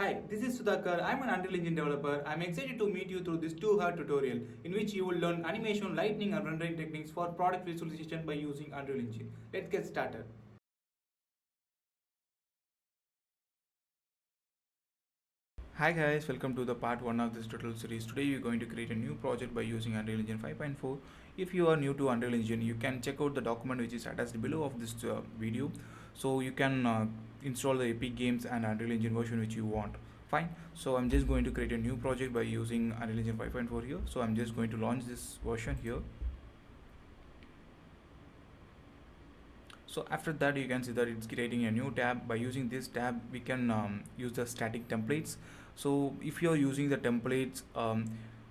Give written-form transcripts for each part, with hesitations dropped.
Hi, this is Sudhakar. I'm an Unreal Engine developer. I'm excited to meet you through this 2-hour tutorial in which you will learn animation, lighting and rendering techniques for product visualization by using Unreal Engine. Let's get started. Hi guys, welcome to the part 1 of this tutorial series. Today we're going to create a new project by using Unreal Engine 5.4. If you are new to Unreal Engine, you can check out the document which is attached below of this video. So you can install the Epic Games and Unreal Engine version which you want. Fine. So I'm just going to create a new project by using Unreal Engine 5.4 here. So I'm just going to launch this version here. So after that you can see that it's creating a new tab. By using this tab we can use the static templates. So if you're using the templates,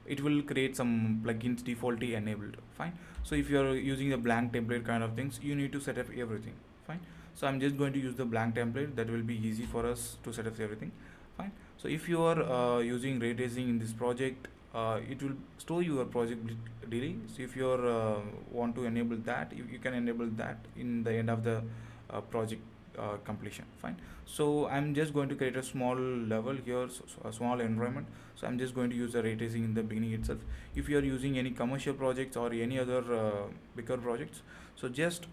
it will create some plugins defaultly enabled. Fine. So if you're using the blank template kind of things, you need to set up everything. Fine. So I'm just going to use the blank template. That will be easy for us to set up everything. Fine. So if you are using ray tracing in this project, it will store your project delay. So if you want to enable that, you can enable that in the end of the project completion. Fine. So I'm just going to create a small level here, so a small environment. So I'm just going to use the ray tracing in the beginning itself. If you are using any commercial projects or any other bigger projects, so just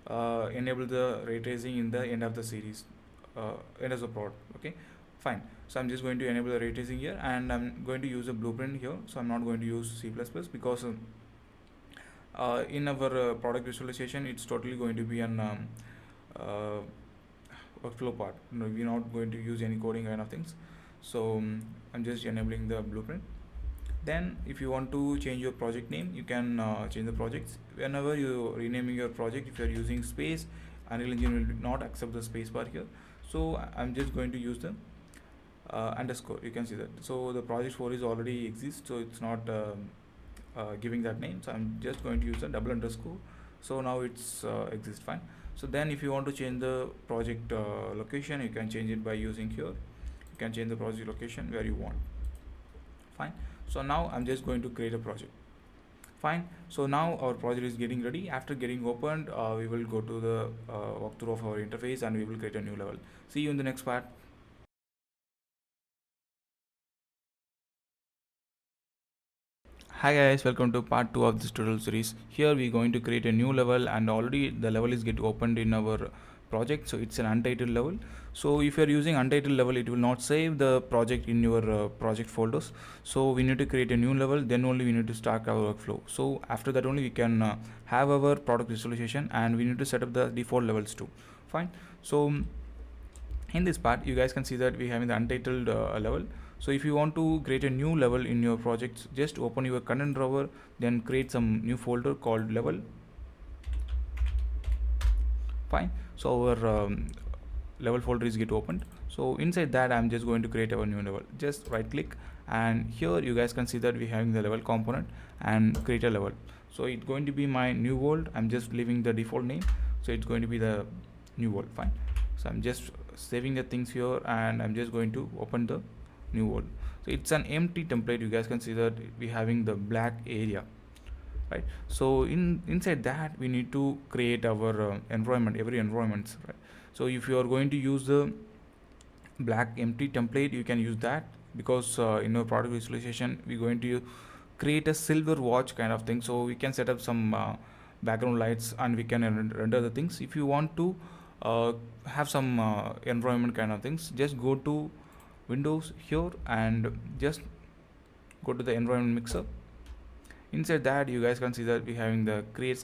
enable the ray tracing in the end of the series, end of the product. Okay, fine. So I'm just going to enable the ray tracing here, and I'm going to use a blueprint here. So I'm not going to use C++ because in our product visualization it's totally going to be an workflow part. We're not going to use any coding kind of things. So I'm just enabling the blueprint. Then if you want to change your project name, you can change the projects. Whenever you're renaming your project, if you're using space, Unreal Engine will not accept the space bar here. So I'm just going to use the underscore. You can see that. So the project 4 is already exists, so it's not giving that name. So I'm just going to use a double underscore. So now it's exists. Fine. So then if you want to change the project location, you can change it by using here. You can change the project location where you want. Fine. So now I'm just going to create a project. Fine. So now our project is getting ready. After getting opened, we will go to the walkthrough of our interface and we will create a new level. See you in the next part. Hi guys, welcome to part 2 of this tutorial series. Here we are going to create a new level, and already the level is get opened in our project. So it's an untitled level. So if you are using untitled level, it will not save the project in your project folders. So we need to create a new level, then only we need to start our workflow. So after that only we can have our product visualization, and we need to set up the default levels too. Fine. So in this part you guys can see that we have the untitled level. So if you want to create a new level in your projects, just open your content drawer, then create some new folder called level. Fine. So our level folder is get opened. So inside that I'm just going to create our new level. Just right click, and here you guys can see that we having the level component and create a level. So it's going to be my new world. I'm just leaving the default name, so it's going to be the new world. Fine. So I'm just saving the things here, and I'm just going to open the new world. So it's an empty template. You guys can see that we having the black area, right? So inside that we need to create our environment, every environments, right? So if you are going to use the black empty template, you can use that, because in our product visualization we're going to create a silver watch kind of thing. So we can set up some background lights, and we can render the things. If you want to have some environment kind of things, just go to Windows here and just go to the environment mixer. Inside that you guys can see that we having the create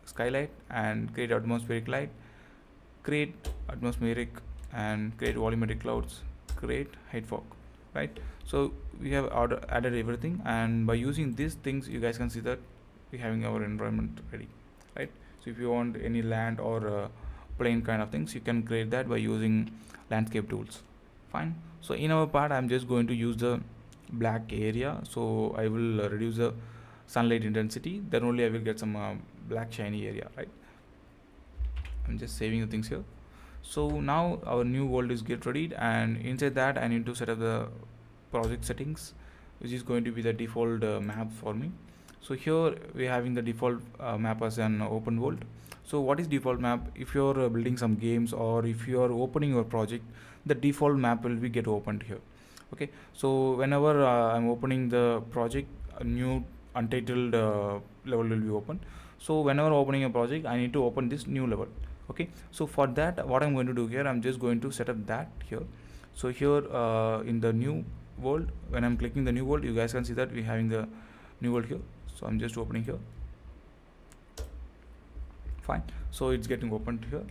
skylight and create atmospheric light, create atmospheric, and create volumetric clouds, create height fog, right? So we have added everything, and by using these things you guys can see that we having our environment ready, right? So if you want any land or plane kind of things, you can create that by using landscape tools. Fine. So in our part I'm just going to use the black area. So I will reduce the sunlight intensity, then only I will get some black shiny area, right? I'm just saving the things here. So now our new world is get ready, and inside that I need to set up the project settings, which is going to be the default map for me. So here we're having the default map as an open world. So what is default map? If you're building some games or if you're opening your project, the default map will be get opened here. Okay, so whenever I'm opening the project, a new untitled level will be open. So whenever opening a project, I need to open this new level. Okay, so for that, what I'm going to do here, I'm just going to set up that here. So here in the new world, when I'm clicking the new world, you guys can see that we're having the new world here. So I'm just opening here. Fine, so it's getting opened here.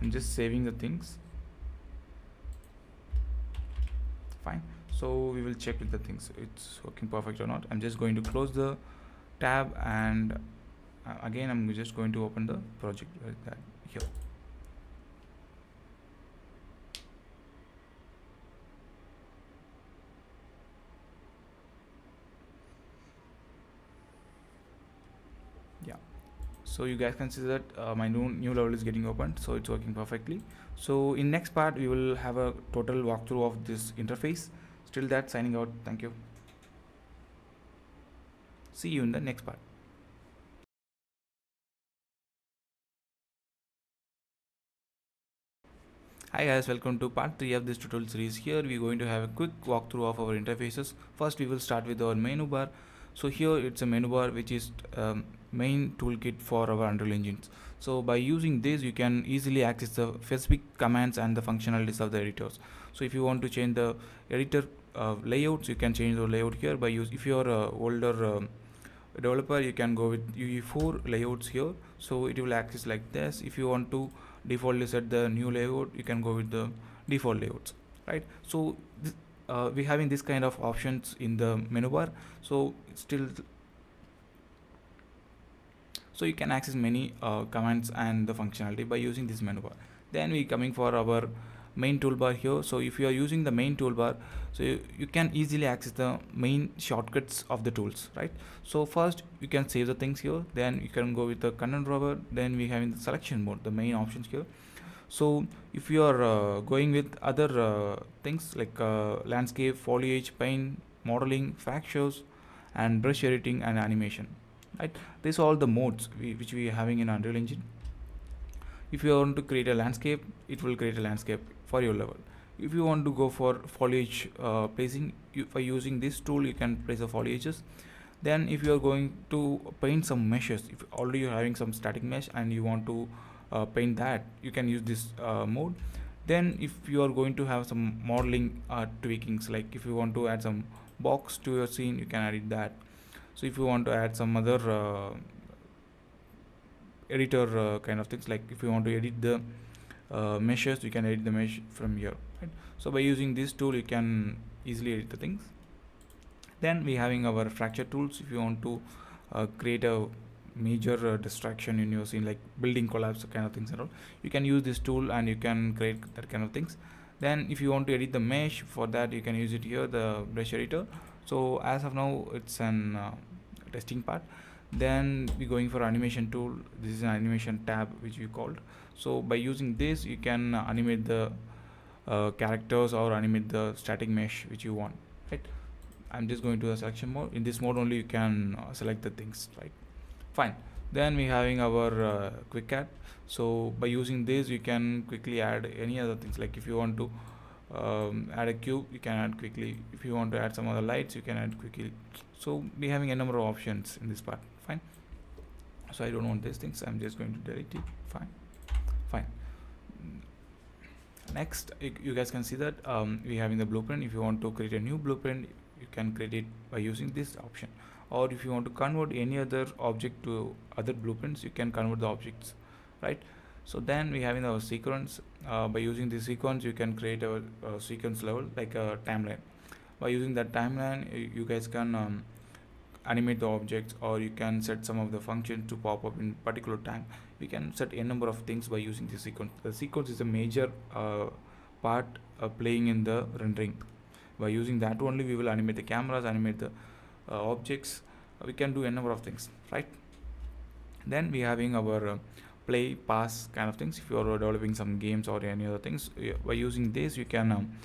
I'm just saving the things. Fine, so we will check with the things it's working perfect or not. I'm just going to close the tab, and again I'm just going to open the project like that here. Yeah, so you guys can see that my new level is getting opened, so it's working perfectly. So in next part we will have a total walkthrough of this interface. Still that, signing out. Thank you. See you in the next part. Hi guys, welcome to part 3 of this tutorial series. Here we are going to have a quick walkthrough of our interfaces. First we will start with our menu bar. So here it's a menu bar which is main toolkit for our Unreal engines. So by using this you can easily access the specific commands and the functionalities of the editors. So if you want to change the editor layouts, you can change the layout here. By use, if you are older developer, you can go with UE4 layouts here, so it will access like this. If you want to defaultly set the new layout, you can go with the default layouts, right? So this, we having this kind of options in the menu bar, so still, so you can access many commands and the functionality by using this menu bar. Then we coming for our main toolbar here. So if you are using the main toolbar, so you can easily access the main shortcuts of the tools, right? So first you can save the things here, then you can go with the content drawer. Then we have in the selection mode the main options here. So if you are going with other things like landscape, foliage, paint, modeling, fractures, and brush editing and animation, right? These are all the modes which we are having in Unreal Engine. If you want to create a landscape, it will create a landscape for your level. If you want to go for foliage placing, by using this tool you can place the foliages. Then if you are going to paint some meshes, if already you're having some static mesh and you want to paint that, you can use this mode. Then if you are going to have some modeling tweakings, like if you want to add some box to your scene, you can edit that. So if you want to add some other editor kind of things, like if you want to edit the meshes, you can edit the mesh from here, right? So by using this tool you can easily edit the things. Then we having our fracture tools. If you want to create a major distraction in your scene, like building collapse kind of things and all, you can use this tool and you can create that kind of things. Then if you want to edit the mesh, for that you can use it here, the brush editor. So as of now it's an testing part. Then we going for animation tool. This is an animation tab which we called. So by using this you can animate the characters or animate the static mesh which you want, right? I'm just going to the selection mode. In this mode only you can select the things, right? Fine. Then we having our quick add. So by using this you can quickly add any other things, like if you want to add a cube, you can add quickly. If you want to add some other lights, you can add quickly. So we having a number of options in this part. Fine. So I don't want these things, I'm just going to delete it. Fine. Next you guys can see that we having the blueprint. If you want to create a new blueprint, you can create it by using this option. Or if you want to convert any other object to other blueprints, you can convert the objects, right? So then we having our sequence. By using this sequence you can create a sequence level, like a timeline. By using that timeline you guys can animate the objects, or you can set some of the functions to pop up in particular time. We can set a number of things by using the sequence. The sequence is a major part playing in the rendering. By using that only we will animate the cameras, animate the objects. We can do a number of things, right? Then we having our play, pass kind of things. If you are developing some games or any other things, by using this you can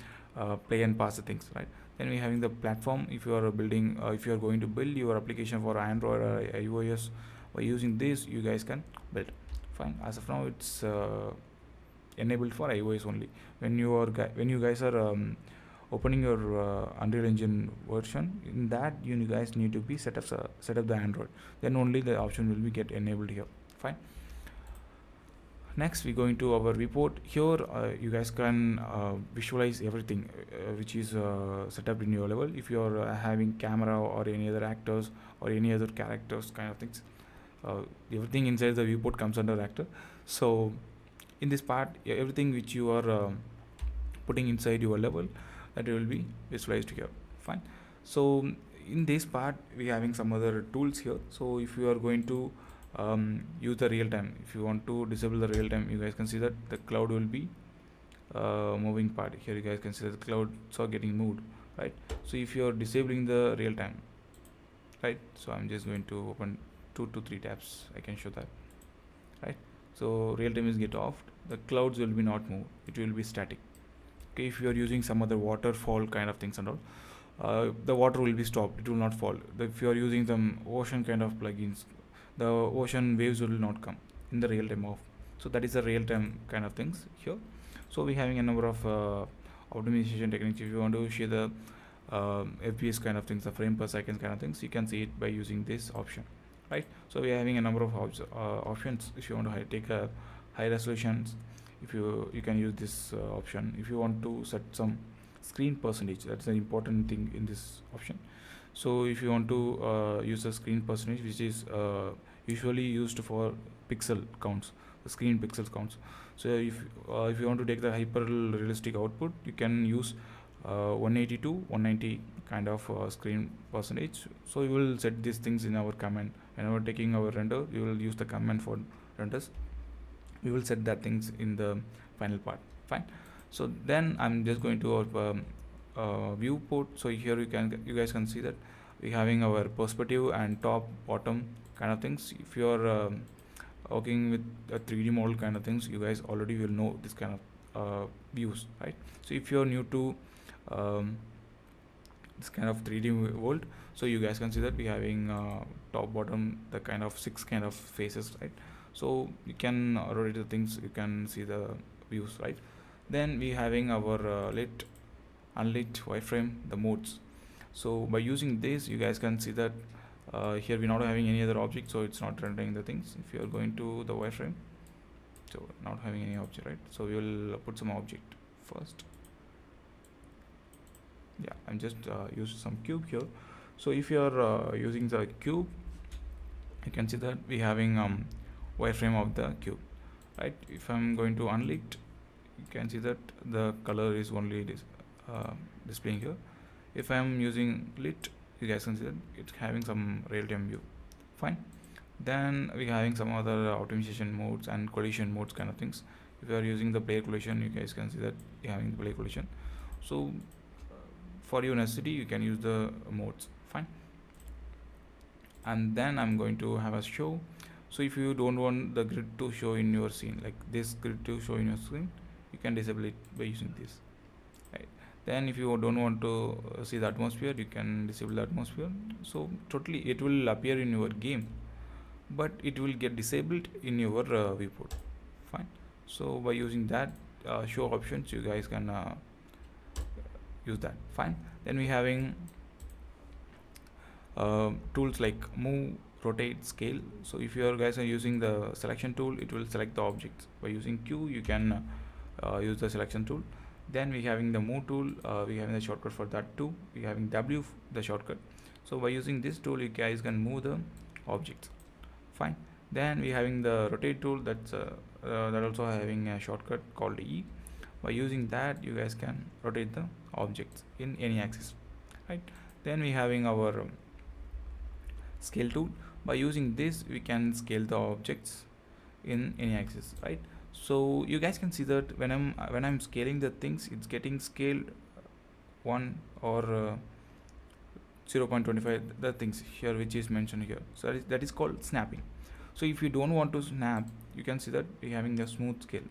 play and pass the things, right? Then we having the platform. If you are building, if you are going to build your application for Android or iOS, by using this you guys can build. Fine. As of now, it's enabled for iOS only. When you guys are opening your Unreal Engine version, in that you guys need to be set up the Android. Then only the option will be get enabled here. Fine. Next, we go into our report. Here you guys can visualize everything which is set up in your level. If you are having camera or any other actors or any other characters kind of things, everything inside the viewport comes under actor. So in this part, everything which you are putting inside your level, that will be visualized here. Fine. So in this part, we having some other tools here. So if you are going to use the real time, if you want to disable the real time, you guys can see that the cloud will be moving part. Here you guys can see that the clouds are getting moved, right? So if you are disabling the real time, right, so I'm just going to open 2 to 3 tabs. I can show that, right? So real time is get off, the clouds will be not move, it will be static. Okay, if you are using some other waterfall kind of things and all, the water will be stopped, it will not fall. If you are using some ocean kind of plugins, the ocean waves will not come in the real time off. So that is the real time kind of things here. So we having a number of optimization techniques. If you want to share the FPS kind of things, the frame per second kind of things, you can see it by using this option, right? So we are having a number of options. If you want to take a high resolutions, if you can use this option. If you want to set some screen percentage, that's an important thing in this option. So if you want to use the screen percentage, which is usually used for pixel counts, the screen pixels counts. So if you want to take the hyper realistic output, you can use 180 to 190 kind of screen percentage. So we will set these things in our command. Whenever taking our render, we will use the command for renders. We will set that things in the final part. Fine. So then I'm just going to our viewport. So here you guys can see that we having our perspective and top bottom kind of things. If you are working with a 3D model kind of things, you guys already will know this kind of views, right? So if you are new to this kind of 3D world, so you guys can see that we having top bottom the kind of 6 kind of faces, right? So you can rotate the things, you can see the views, right? Then we having our lit, unlit, wireframe, the modes. So by using this, you guys can see that here we're not having any other object, so it's not rendering the things. If you are going to the wireframe, so not having any object, right? So we will put some object first. Yeah, I'm just use some cube here. So if you are using the cube, you can see that we having wireframe of the cube, right? If I'm going to unlit, you can see that the color is only displaying here. If I'm using lit, you guys can see that it's having some real-time view. Fine. Then we having some other optimization modes and collision modes kind of things. If you are using the player collision, you guys can see that you're having the player collision. So for your necessity, you can use the modes. Fine. And then I'm going to have a show. So if you don't want the grid to show in your scene, like this grid to show in your screen, you can disable it by using this, right? Then if you don't want to see the atmosphere, you can disable the atmosphere. So totally it will appear in your game, but it will get disabled in your viewport. Fine. So by using that show options, you guys can use that. Fine. Then we having tools like move, rotate, scale. So if you guys are using the selection tool, it will select the objects. By using Q, you can use the selection tool. Then we having the move tool, we having the shortcut for that too. We having W, the shortcut. So by using this tool, you guys can move the objects. Fine. Then we having the rotate tool, that's that also having a shortcut called E. By using that, you guys can rotate the objects in any axis, right? Then we having our scale tool. By using this, we can scale the objects in any axis, right? So you guys can see that when I'm scaling the things, it's getting scaled 1 or 0.25 the things here which is mentioned here. So that is called snapping. So if you don't want to snap, you can see that we're having the smooth scale.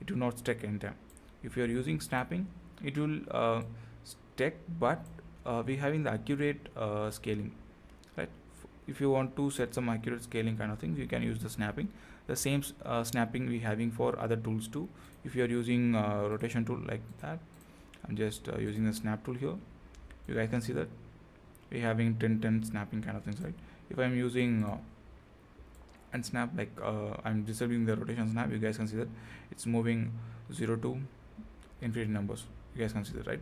It will not stack anytime. If you are using snapping, it will stack, but we having the accurate scaling, right? If you want to set some accurate scaling kind of things, you can use the snapping. The same snapping we having for other tools too. If you are using rotation tool like that, I'm just using the snap tool here. You guys can see that we having 10 snapping kind of things, right? If I'm using and snap, like I'm disabling the rotation snap, you guys can see that it's moving 0 to infinity numbers. You guys can see that, right?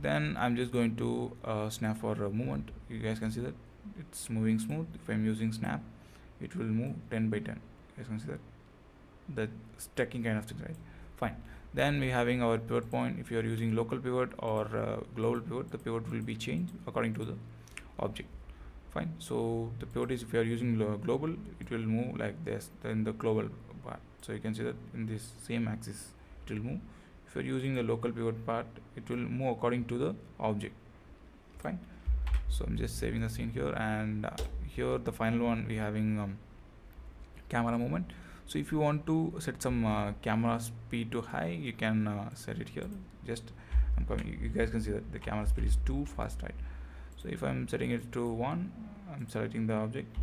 Then I'm just going to snap for a movement. You guys can see that it's moving smooth. If I'm using snap, it will move 10 by 10. You guys can see that, the stacking kind of thing, right? Fine. Then we having our pivot point. If you are using local pivot or global pivot, the pivot will be changed according to the object. Fine. So the pivot is, if you are using global, it will move like this in the global part. So you can see that in this same axis it will move. If you are using the local pivot part, it will move according to the object. Fine. So I'm just saving the scene here, and here the final one we having camera movement. So if you want to set some camera speed to high, you can set it here. Just I'm coming, you guys can see that the camera speed is too fast, right? So if I'm setting it to 1, I'm selecting the object.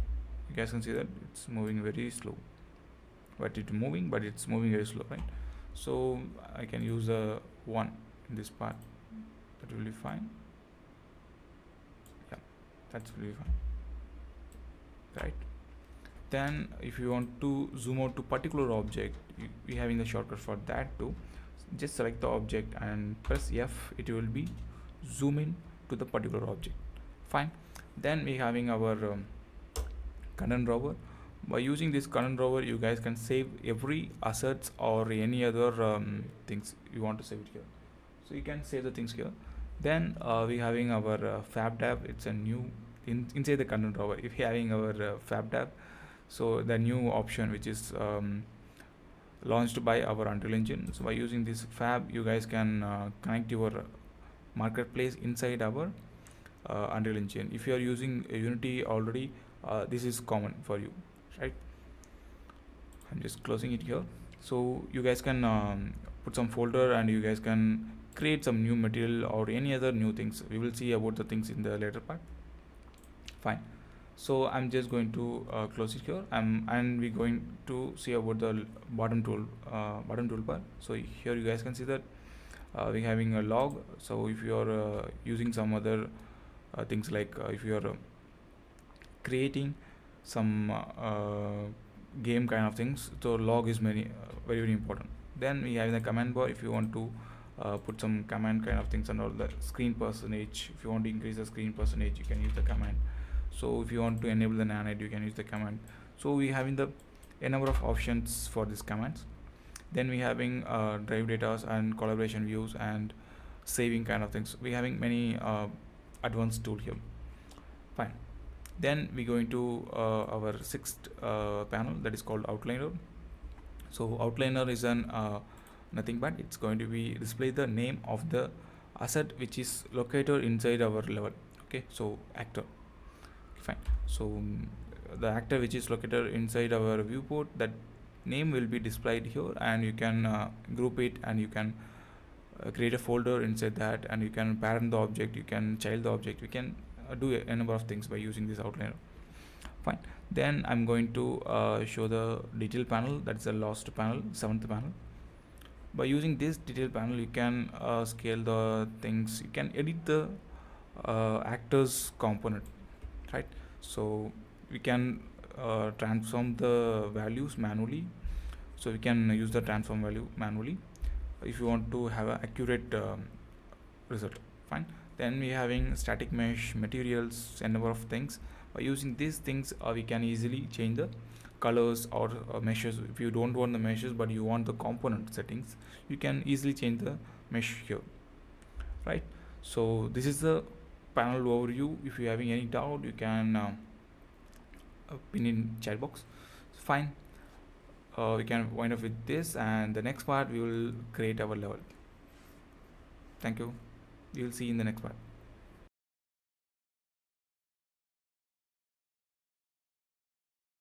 You guys can see that it's moving very slow, but it's moving very slow, right? So I can use a 1 in this part. That will be fine. Yeah, that's will be fine, right? Then if you want to zoom out to particular object, we having the shortcut for that too. Just select the object and press F. It will be zoom in to the particular object. Fine. Then we having our content drawer. By using this content drawer, you guys can save every assets or any other things you want to save it here. So you can save the things here. Then we having our fab tab. It's a new inside the content drawer. If you having our fab tab, so the new option which is launched by our Unreal Engine. So by using this fab, you guys can connect your marketplace inside our Unreal Engine. If you are using Unity already, this is common for you, right? I'm just closing it here. So you guys can put some folder, and you guys can create some new material or any other new things. We will see about the things in the later part. Fine. So I'm just going to close it here, and we're going to see about the bottom toolbar. So here you guys can see that we're having a log. So if you are using some other things, like if you are creating some game kind of things, so log is very very important. Then we have the command bar. If you want to put some command kind of things, and all the screen percentage, if you want to increase the screen percentage, you can use the command. So if you want to enable the nanite, you can use the command. So we having a number of options for these commands. Then we having drive data and collaboration views and saving kind of things. We having many advanced tool here. Fine. Then we going to our sixth panel, that is called outliner. So outliner is an nothing but it's going to be display the name of the asset which is located inside our level. Okay, so actor. Fine. So the actor which is located inside our viewport, that name will be displayed here, and you can group it, and you can create a folder inside that, and you can parent the object, you can child the object, you can do a number of things by using this outliner. Fine. Then I'm going to show the detail panel, that's the last panel, seventh panel. By using this detail panel, you can scale the things, you can edit the actors component, right? So we can transform the values manually. So we can use the transform value manually if you want to have an accurate result. Fine. Then we having static mesh, materials, and number of things. By using these things, we can easily change the colors or meshes. If you don't want the meshes but you want the component settings, you can easily change the mesh here, right? So this is the panel overview. If you having any doubt, you can pin in chat box. Fine. We can wind up with this, and the next part we will create our level. Thank you. We will see in the next part.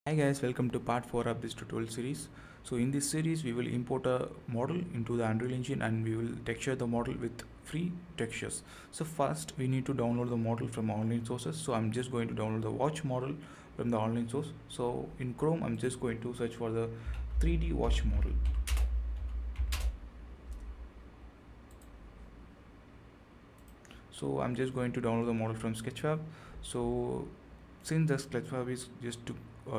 Hi guys, welcome to part 4 of this tutorial series. So in this series we will import a model into the Unreal Engine and we will texture the model with free textures. So first we need to download the model from online sources. So I'm just going to download the watch model from the online source. So in Chrome I'm just going to search for the 3D watch model. So I'm just going to download the model from Sketchfab. So since the Sketchfab is just to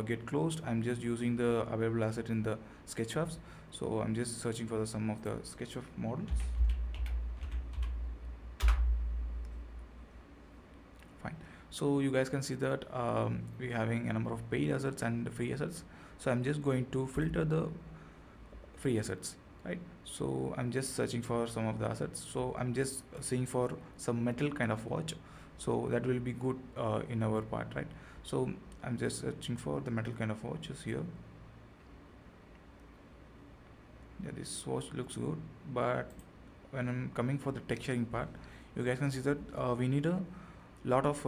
get closed, I'm just using the available asset in the Sketchfabs. So I'm just searching for some of the Sketchfab models. Fine. So you guys can see that we're having a number of paid assets and free assets. So I'm just going to filter the free assets, right? So I'm just searching for some of the assets. So I'm just seeing for some metal kind of watch, so that will be good in our part, right? So I'm just searching for the metal kind of watches here. Yeah, this watch looks good, but when I'm coming for the texturing part, you guys can see that we need a lot of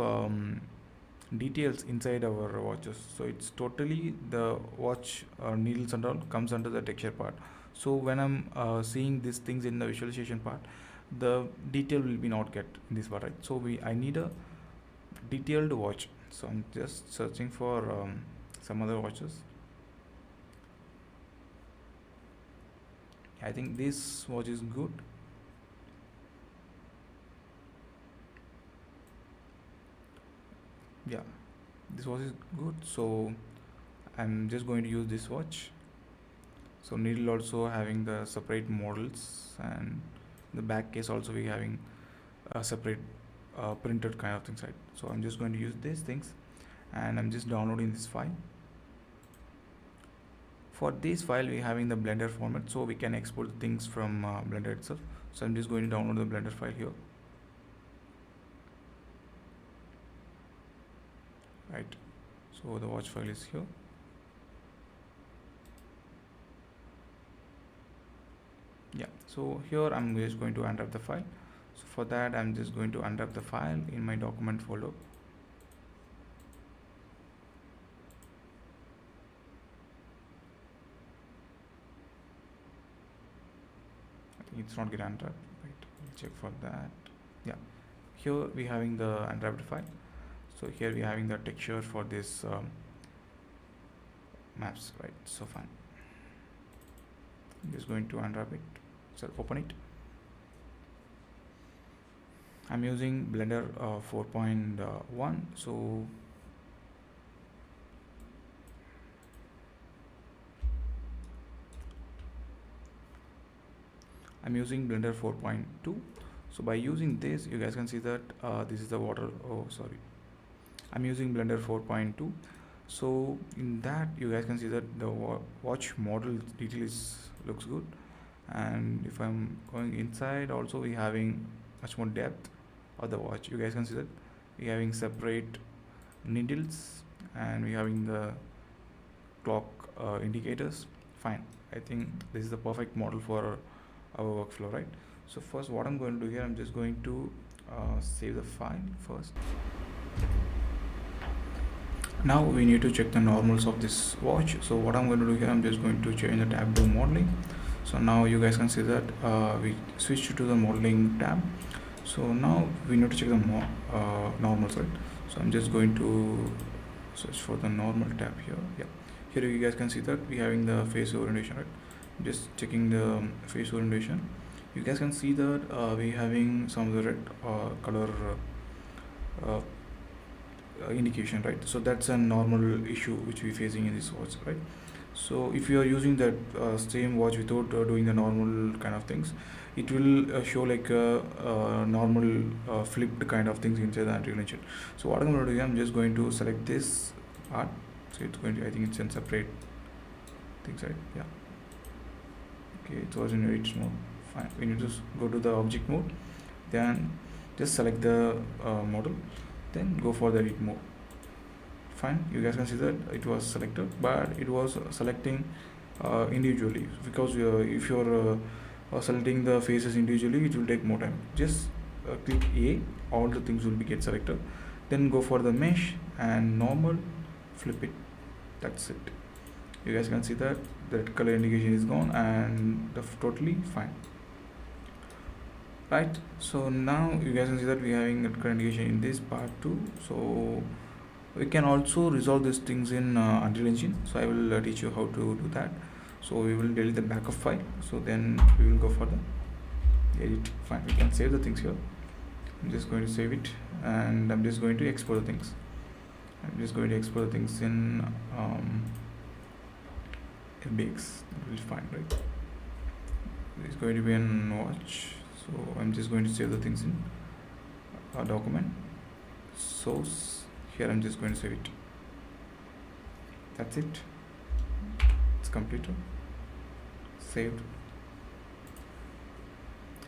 details inside our watches. So it's totally the watch needles and all comes under the texture part. So when I'm seeing these things in the visualization part, the detail will be not get in this part, right? So I need a detailed watch. So I'm just searching for some other watches. I think this watch is good. Yeah, this watch is good, so I'm just going to use this watch. So needle also having the separate models, and the back case also we having a separate printed kind of things, right? So I'm just going to use these things and I'm just downloading this file. For this file we having the Blender format, so we can export things from Blender itself. So I'm just going to download the Blender file here. Right, so the watch file is here. Yeah, so here I'm just going to unwrap the file. So for that I'm just going to unwrap the file in my document folder. I think it's not getting unwrapped, right? We'll check for that. Yeah, here we having the unwrapped file. So here we having the texture for this maps, right? So fine, I'm just going to unwrap it. So open it. I'm using Blender 4.1. So I'm using Blender 4.2. So by using this, you guys can see that this is the water. Oh, sorry. I'm using Blender 4.2. So in that you guys can see that the watch model detail looks good, and if I'm going inside also we having much more depth of the watch. You guys can see that we having separate needles and we having the clock indicators. Fine, I think this is the perfect model for our workflow, right? So first what I'm going to do here, I'm just going to save the file first. Now we need to check the normals of this watch. So what I'm going to do here, I'm just going to change the tab to modeling. So now you guys can see that we switched to the modeling tab. So now we need to check the normals, right? So I'm just going to search for the normal tab here. Yeah, here you guys can see that we having the face orientation, right? Just checking the face orientation. You guys can see that we having some of the red color indication, right? So that's a normal issue which we're facing in this watch, right? So if you are using that same watch without doing the normal kind of things, it will show like a normal flipped kind of things inside the Unreal Engine. So what I'm going to do here, I'm just going to select this part. So it's going to, I think it's in separate things, right? Yeah, okay, it was in edit mode. Fine, we need to go to the object mode, then just select the model, then go for the edit mode. Fine, you guys can see that it was selected, but it was selecting individually, because if you're selecting the faces individually, it will take more time. Just click A, all the things will be get selected, then go for the mesh and normal, flip it. That's it. You guys can see that that color indication is gone, and totally fine, right? So now you guys can see that we are having that color indication in this part too. So we can also resolve these things in Unreal Engine, so I will teach you how to do that. So we will delete the backup file, so then we will go for the edit. Fine, we can save the things here. I'm just going to save it, and I'm just going to export the things. I'm just going to export the things in FBX. It will be fine, right? It's going to be in watch, so I'm just going to save the things in a document source. Here I'm just going to save it. That's it. It's completed, saved.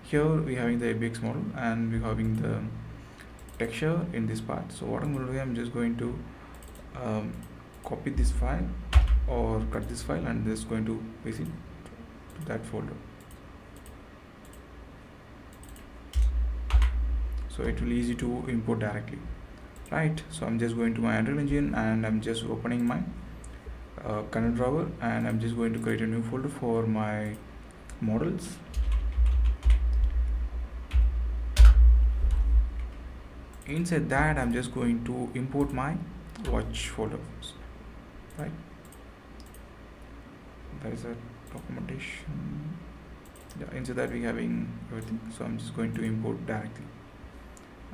Here we're having the FBX model, and we're having the texture in this part. So what I'm going to do, I'm just going to copy this file or cut this file, and just going to paste it to that folder. So it will be easy to import directly, right? So I'm just going to my Unreal Engine, and I'm just opening my current drawer, and I'm just going to create a new folder for my models. Inside that, I'm just going to import my watch folder, right? There is a documentation. Yeah, inside that we having everything. So I'm just going to import directly.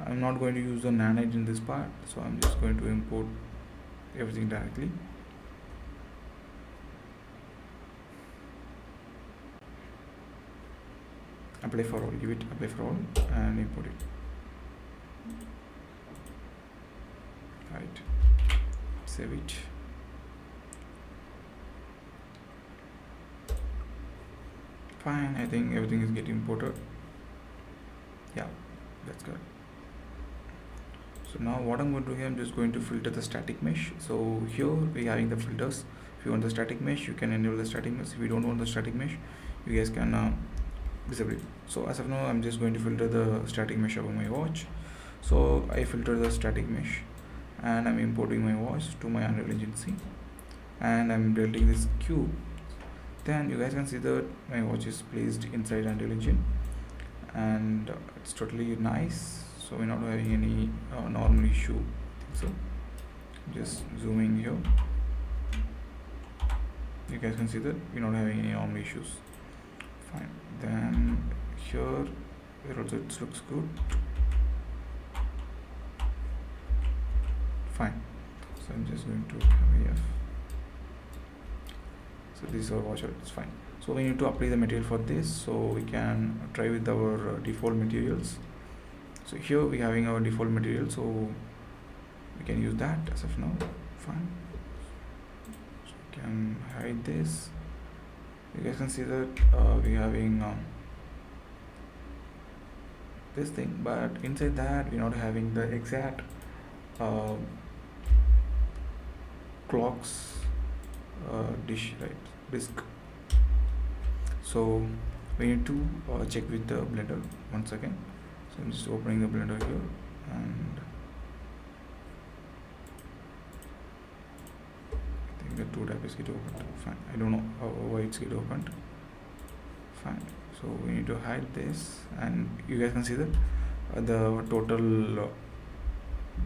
I'm not going to use the Nanite in this part, so I'm just going to import everything directly. Apply for all, give it apply for all, and import it. Right, save it. Fine, I think everything is getting imported. Yeah, that's good. So now what I'm going to do here, I'm just going to filter the static mesh. So here we're having the filters. If you want the static mesh, you can enable the static mesh. If you don't want the static mesh, you guys can disable it. So as of now, I'm just going to filter the static mesh over my watch. So I filter the static mesh, and I'm importing my watch to my Unreal Engine C, and I'm building this cube. Then you guys can see that my watch is placed inside Unreal Engine, and it's totally nice. So we're not having any normal issue. So just zooming here, you guys can see that we're not having any normal issues. Fine. Then here also it looks good. Fine. So I'm just going to have AF. So this is our watch, it's fine. So we need to apply the material for this, so we can try with our default materials. So here we having our default material, so we can use that as of now. Fine. So we can hide this. You guys can see that we having this thing, but inside that we're not having the exact clocks disk. So we need to check with the Blender once again. So I'm just opening the Blender here, and I think the two tab is get opened. Fine. I don't know why it's get opened. Fine. So we need to hide this, and you guys can see that the total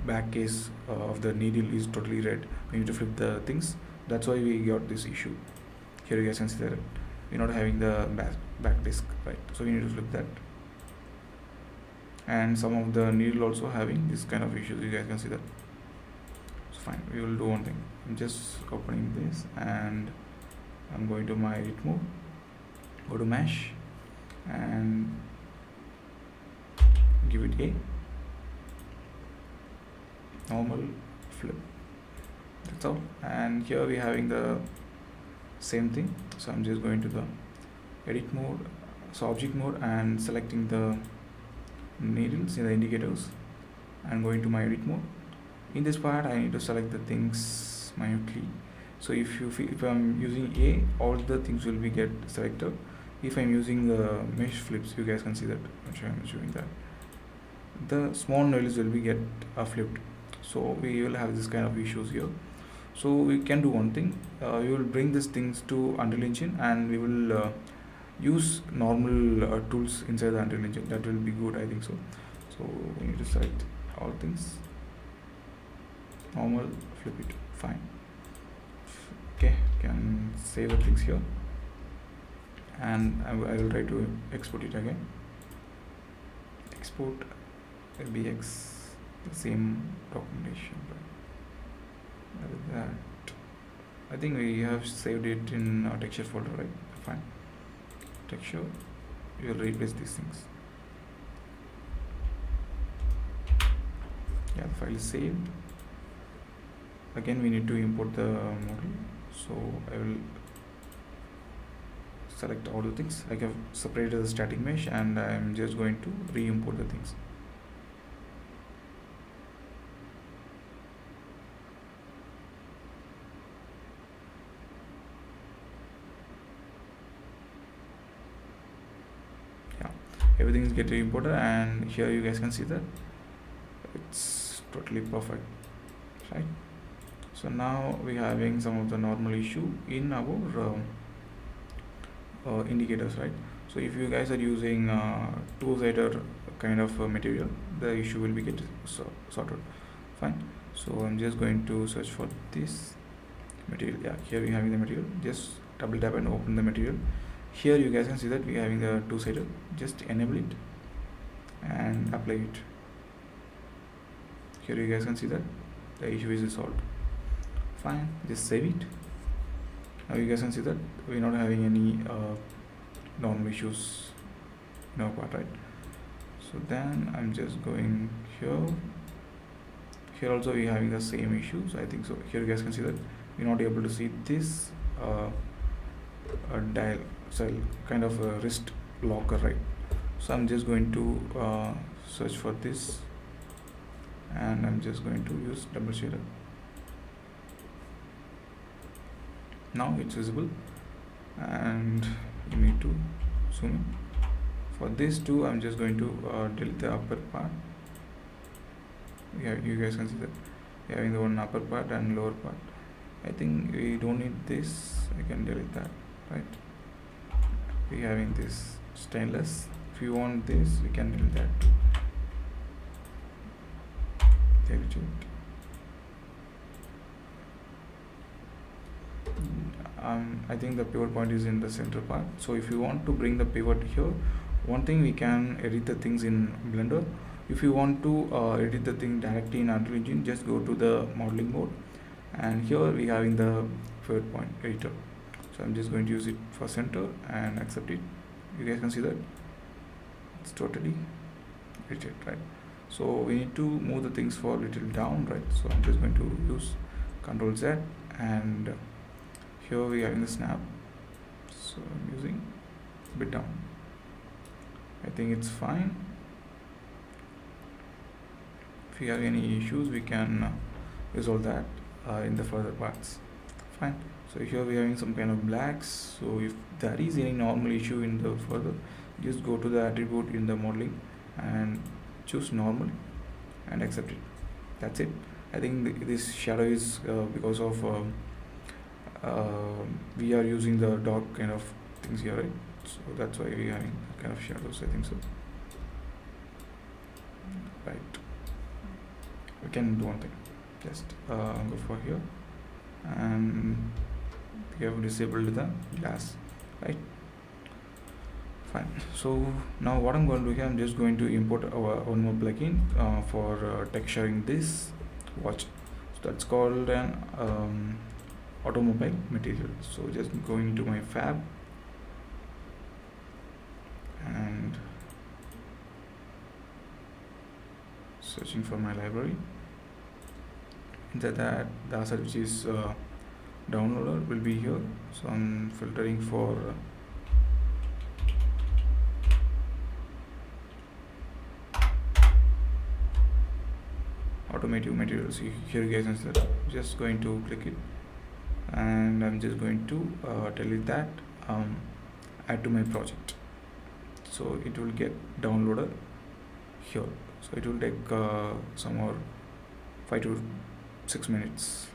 back case of the needle is totally red. We need to flip the things. That's why we got this issue. Here you guys can see that we're not having the back disc, right? So we need to flip that. And some of the needle also having this kind of issues. You guys can see that. So fine, we will do one thing. I'm just opening this, and I'm going to my edit mode, go to mesh, and give it a normal flip. That's all. And here we're having the same thing. So I'm just going to the edit mode, so object mode, and selecting the needles in the indicators, and going to my edit mode. In this part I need to select the things minutely. So if I'm using A, all the things will be get selected. If I'm using the mesh flips, you guys can see that I'm showing that the small needles will be get flipped. So we will have this kind of issues here. So we can do one thing, we will bring these things to Unreal Engine, and we will use normal tools inside the Unreal Engine. That will be good, I think so. So we need to select all things, normal, flip it, fine. Okay, can save the things here, and I will try to export it again. Export LBX, the same documentation, but with that, I think we have saved it in our texture folder, right? Fine. Texture, we will replace these things. Yeah, the file is saved. Again, we need to import the model, so I will select all the things. I have separated the static mesh, and I am just going to re-import the things. Yeah, everything is getting imported, and here you guys can see that it's totally perfect, right? So now we are having some of the normal issue in our indicators, right? So if you guys are using two-sided kind of material, the issue will be get sorted. Fine. So I'm just going to search for this material. Yeah, here we are having the material. Just double tap and open the material. Here you guys can see that we are having the two-sided. Just enable it and apply it. Here you guys can see that the issue is resolved. Fine, just save it. Now you guys can see that we're not having any normal issues in our part, right? So then I'm just going here. Here also we're having the same issues, I think so. Here you guys can see that we're not able to see this dial cell kind of a wrist locker, right? So I'm just going to search for this, and I'm just going to use double shader. Now it's visible, and you need to zoom in. For this too, I'm just going to delete the upper part. Yeah, you guys can see that we're having the one upper part and lower part. I think we don't need this. I can delete that, right? We're having this stainless. If you want this, we can delete that too. Delete it. I think the pivot point is in the center part. So if you want to bring the pivot here, one thing, we can edit the things in Blender. If you want to edit the thing directly in Unreal Engine, just go to the modeling mode, and here we having the pivot point editor. So I'm just going to use it for center and accept it. You guys can see that it's totally edited, right? So we need to move the things for a little down, right? So I'm just going to use Ctrl Z, and here we are in the snap, so I'm using a bit down. I think it's fine. If you have any issues, we can resolve that in the further parts. Fine. So here we are having some kind of blacks. So if there is any normal issue in the further, just go to the attribute in the modeling and choose normal and accept it. That's it. I think this shadow is because of we are using the dark kind of things here, right? So that's why we are having kind of shadows, I think so. Right. We can do one thing. Just go for here, and we have disabled the glass, right? Fine. So now what I'm going to do here, I'm just going to import our one more plugin for texturing this watch. So that's called an automobile material. So just going to my fab and searching for my library. Inside that, the asset which is downloader will be here. So I'm filtering for automotive materials. Here you guys can see that. Just going to click it, and I'm just going to tell it that add to my project. So it will get downloaded here. So it will take some more 5 to 6 minutes.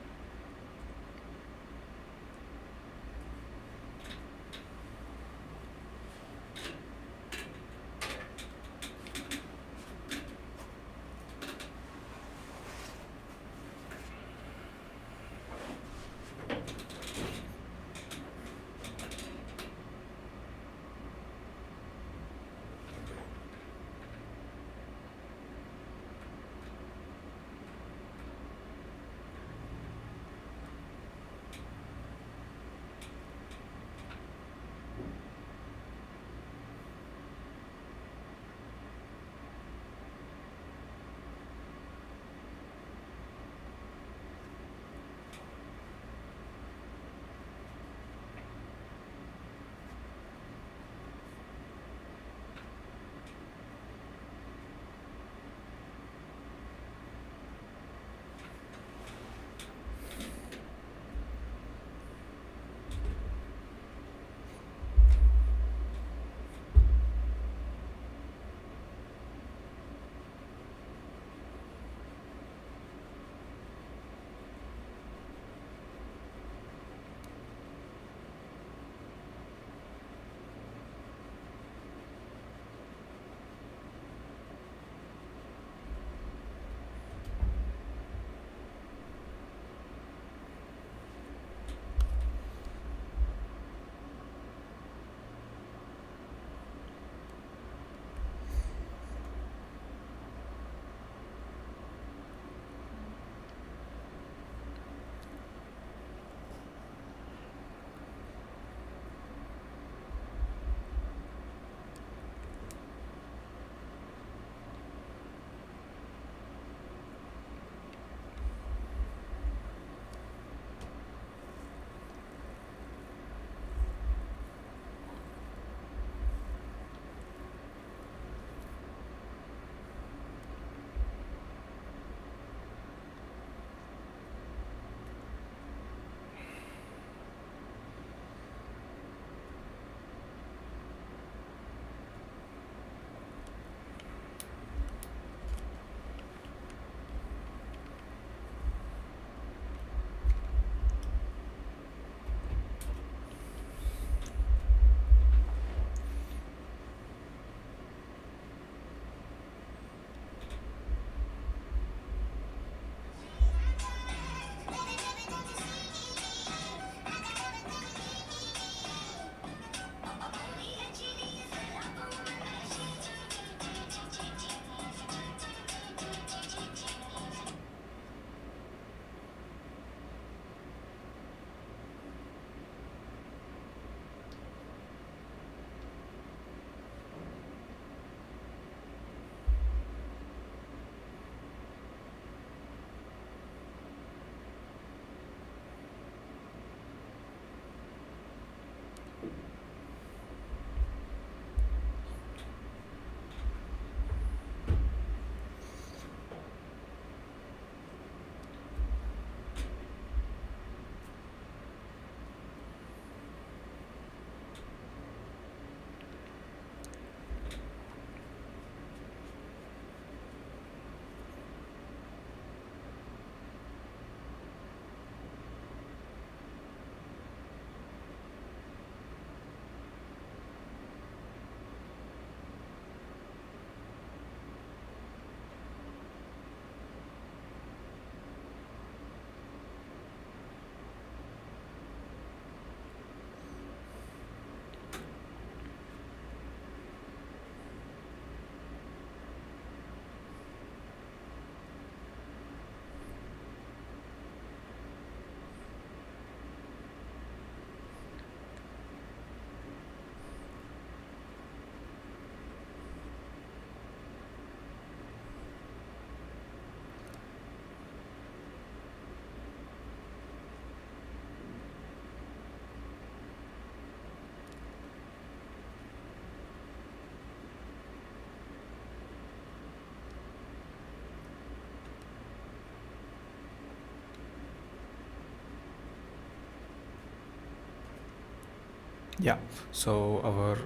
Yeah, so our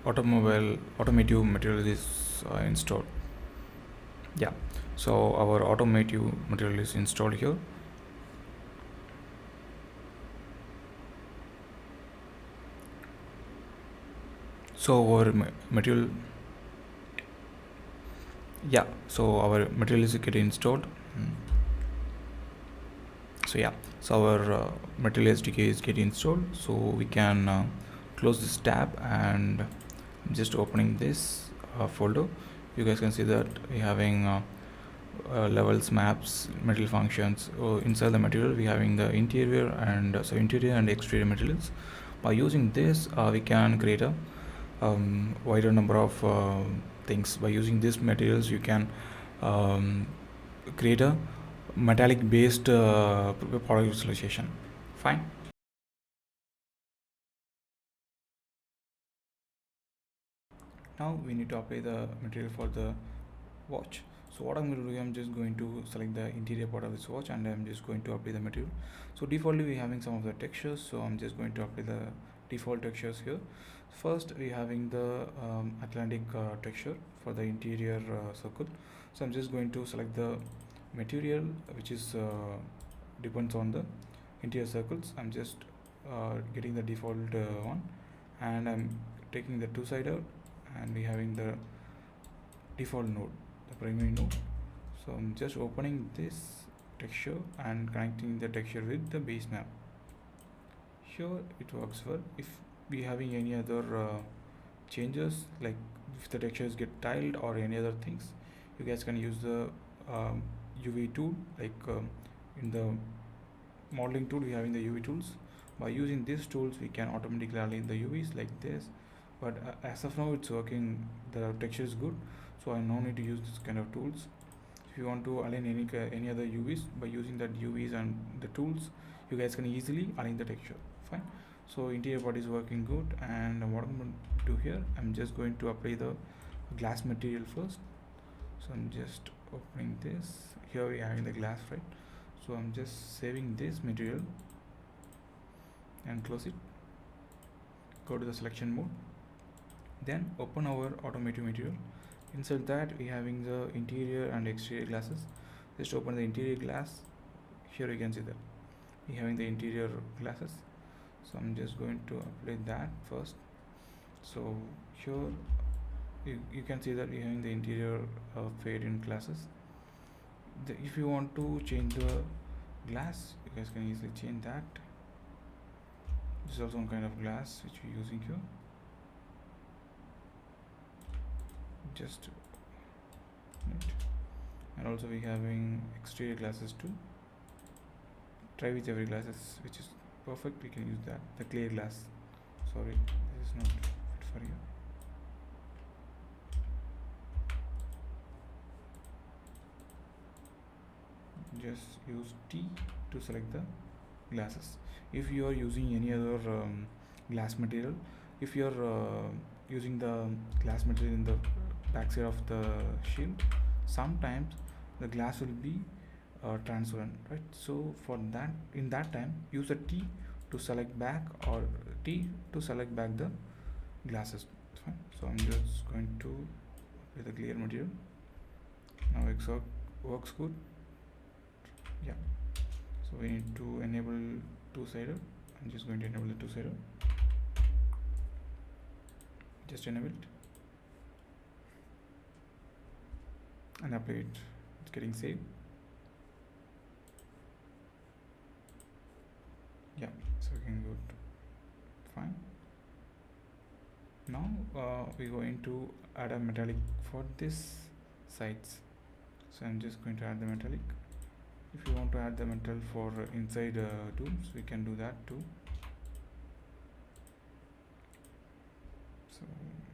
automotive material is installed. Yeah, so our automotive material is installed here. So our material, yeah, so our material is getting installed. So yeah, so our material SDK is getting installed, so we can close this tab, and I'm just opening this folder. You guys can see that we having levels, maps, material functions. Inside the material we having the interior and interior and exterior materials. By using this we can create a wider number of things. By using these materials you can um, create a metallic based product visualization. Fine. Now we need to apply the material for the watch. So what I'm going to do, I'm just going to select the interior part of this watch, and I'm just going to apply the material. So defaultly we having some of the textures, so I'm just going to apply the default textures here. First we having the Atlantic texture for the interior circle. So I'm just going to select the material which is depends on the interior circles. I'm just getting the default one, and I'm taking the two side out, and we having the default node, the primary node. So I'm just opening this texture and connecting the texture with the base map. Here it works well. If we having any other changes, like if the textures get tiled or any other things, you guys can use the UV tool, like in the modeling tool we having the UV tools. By using these tools we can automatically align the UVs like this, but as of now it's working, the texture is good, so I no need to use this kind of tools. If you want to align any other UVs, by using that UVs and the tools you guys can easily align the texture. Fine. So interior part is working good, and what I'm going to do here, I'm just going to apply the glass material first. So I'm just opening this. Here we are having the glass, right? So I'm just saving this material and close it. Go to the selection mode, then open our automotive material. Inside that we having the interior and exterior glasses. Just open the interior glass. Here you can see that we having the interior glasses. So I'm just going to apply that first. So here you can see that we having the interior fade in glasses. If you want to change the glass, you guys can easily change that. This is also one kind of glass which we're using here. Just and also we having exterior glasses too. Try with every glasses which is perfect, we can use that. The clear glass, sorry, this is not fit for you. Just use T to select the glasses. If you are using any other glass material, if you are using the glass material in the backside of the shield, sometimes the glass will be transparent, right? So for that, in that time, use a T to select back, or T to select back the glasses. Fine. So I'm just going to with a clear material. Now it works good. Yeah. So we need to enable two-sided. I'm just going to enable the two-sided. Just enable it and apply it. It's getting saved. Yeah, it's working good. Fine. Now we're going to add a metallic for this sides. So I'm just going to add the metallic. If you want to add the metal for inside tools, we can do that too. So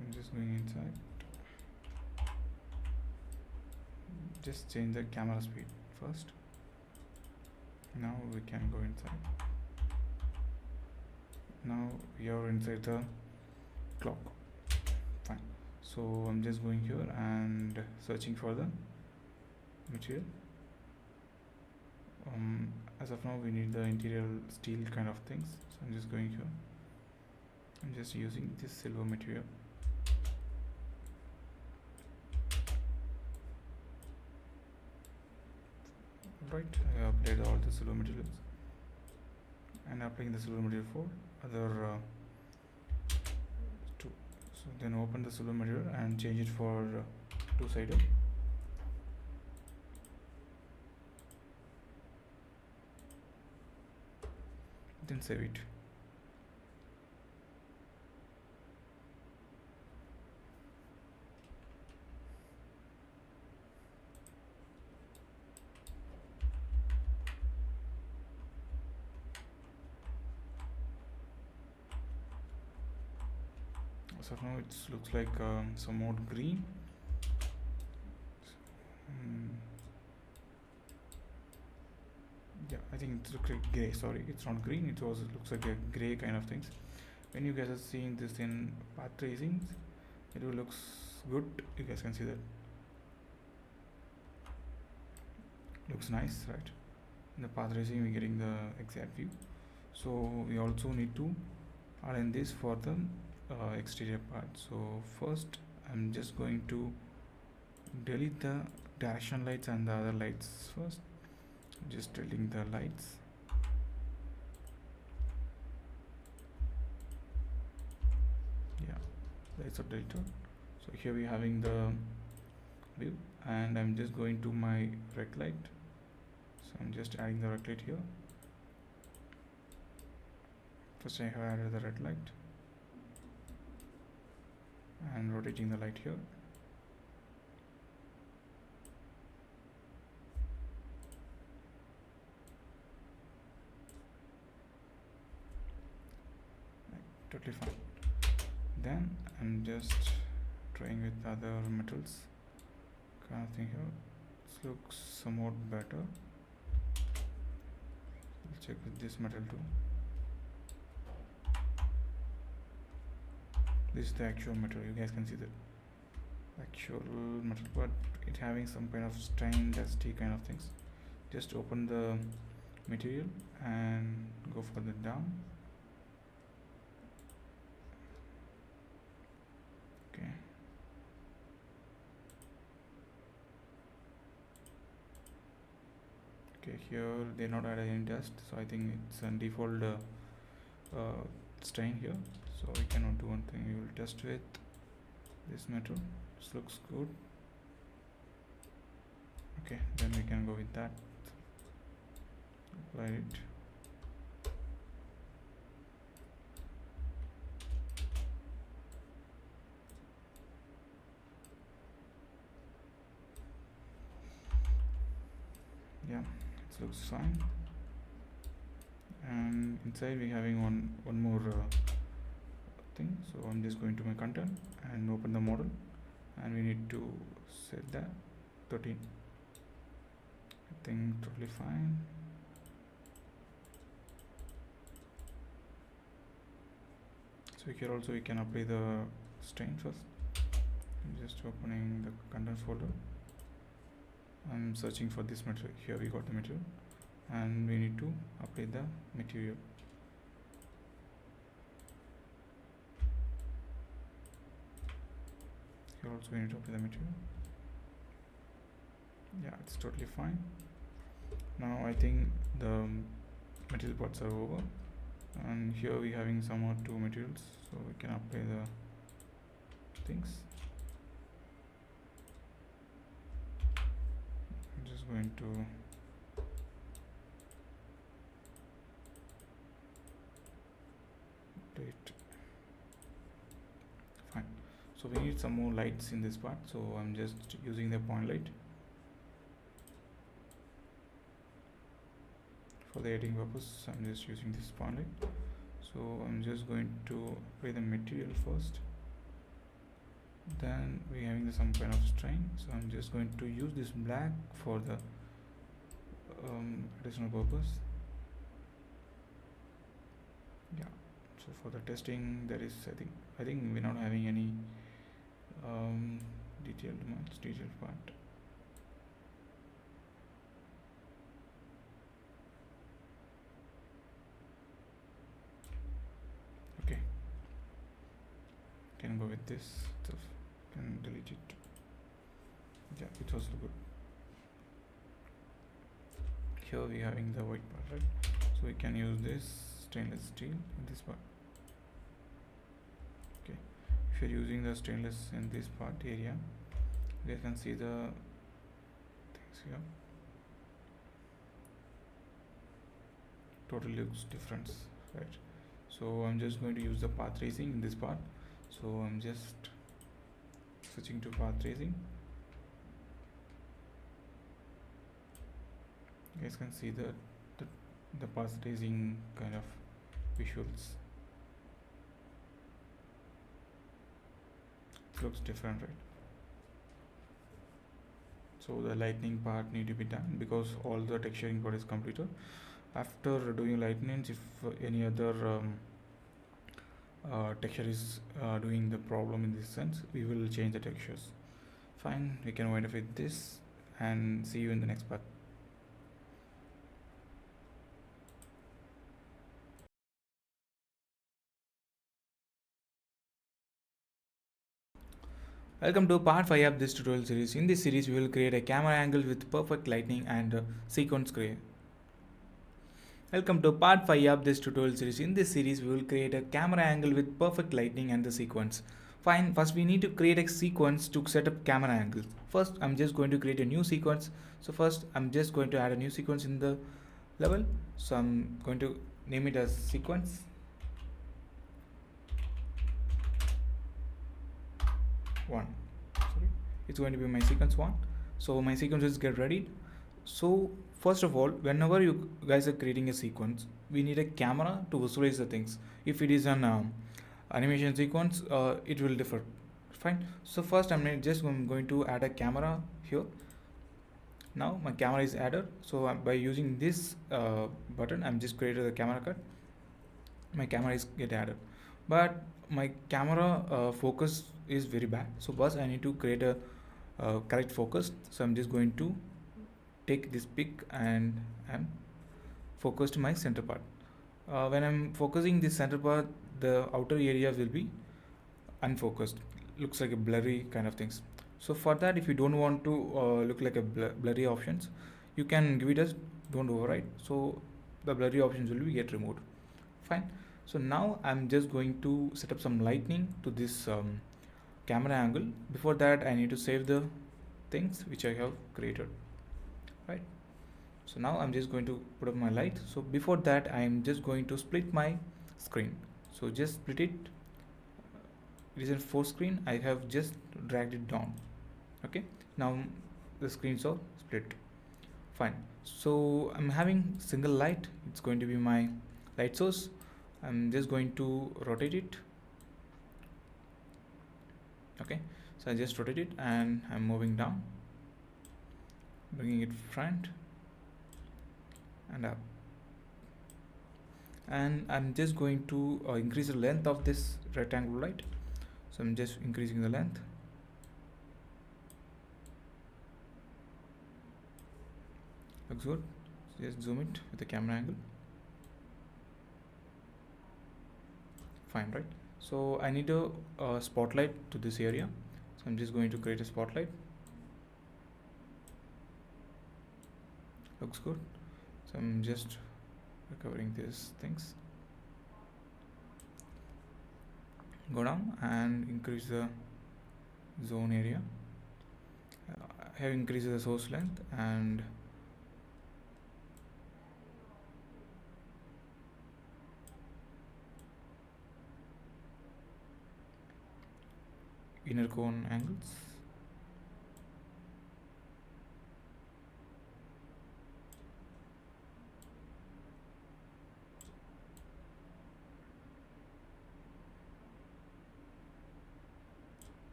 I'm just going inside. Just change the camera speed first. Now we can go inside. Now we are inside the clock. Fine. So I'm just going here and searching for the material. As of now we need the interior steel kind of things, so I'm just going here I'm just using this silver material. Right, I applied all the silver materials and applying the silver material for other two. So then open the silver material and change it for two-sided. Then save it. So now it looks like some more green. Yeah, I think it's gray. Sorry, it's not green. It looks like a gray kind of things. When you guys are seeing this in path tracings, it will looks good. You guys can see that. Looks nice, right? In the path tracing, we're getting the exact view. So we also need to align this for the exterior part. So first, I'm just going to delete the direction lights and the other lights first. Just deleting the lights. Yeah, lights are deleted. So here we're having the view, and I'm just going to my rect light. So I'm just adding the rect light here. First I have added the red light and rotating the light here. Totally fine. Then I'm just trying with other metals kind of thing here. This looks somewhat better. Let's check with this metal too. This is the actual metal. You guys can see the actual metal, but it having some kind of stain, dusty kind of things. Just open the material and go further down. Okay. Okay, here they not added any dust, so I think it's a default stain here. So we cannot do one thing. We will test with this metal. This looks good. Okay, then we can go with that. Apply it. Yeah, it looks fine. And inside we having one more thing. So I'm just going to my content and open the model, and we need to set that 13. I think totally fine. So here also we can apply the stain first. I'm just opening the content folder. I'm searching for this material. Here we got the material, and we need to apply the material. Here also we need to apply the material. Yeah, it's totally fine. Now I think the material parts are over, and here we having some more two materials, so we can apply the things. I'm just going to do it. Fine. So we need some more lights in this part, so I'm just using the point light for the editing purpose. I'm just using this point light. So I'm just going to apply the material first. Then we're having some kind of strain, so I'm just going to use this black for the additional purpose. Yeah, so for the testing, there is I think we're not having any much detailed part. Okay, this stuff. Can delete it. Yeah, it was good. Here we having the white part, right? So we can use this stainless steel in this part. Okay, if you're using the stainless in this part area, you can see the things here. Totally looks different, right? So I'm just going to use the path tracing in this part. So I'm just switching to path tracing. You guys can see the path tracing kind of visuals. It looks different, right? So the lightning part need to be done because all the texturing part is completed. After doing lightnings, if any other texture is doing the problem in this sense, we will change the textures. Fine, we can wind up with this and see you in the next part. Welcome to part 5 of this tutorial series. In this series, we will create a camera angle with perfect lighting and sequence gray. Welcome to part 5 of this tutorial series. In this series, we will create a camera angle with perfect lighting and the sequence. Fine, first we need to create a sequence to set up camera angle. First, I'm just going to create a new sequence. So first, I'm just going to add a new sequence in the level. So I'm going to name it as sequence. One. Sorry, it's going to be my sequence 1. So my sequences get ready. So first of all, whenever you guys are creating a sequence, we need a camera to visualize the things. If it is an animation sequence, it will differ. Fine. So first I'm going to add a camera here. Now my camera is added. So by using this button, I'm just created the camera cut. My camera is get added, but my camera focus is very bad. So first I need to create a correct focus. So I'm just going to take this pick and I'm focused my center part. When I'm focusing this center part, the outer area will be unfocused, looks like a blurry kind of things. So for that, if you don't want to look like a blurry options, you can give it as don't override. So the blurry options will be get removed. Fine. So now I'm just going to set up some lightning to this camera angle. Before that, I need to save the things which I have created, right? So now I'm just going to put up my light. So before that, I'm just going to split my screen. So just split it. It is a 4 screen. I have just dragged it down. Okay, now the screens are split. Fine. So I'm having single light. It's going to be my light source. I'm just going to rotate it. Okay, so I just rotate it and I'm moving down, bringing it front and up, and I'm just going to increase the length of this rectangle light. So I'm just increasing the length. Looks good. So just zoom it with the camera angle. Fine, right? So I need a spotlight to this area. So I'm just going to create a spotlight. Looks good. So I'm just recovering these things. Go down and increase the zone area. I have increased the source length and inner cone angles.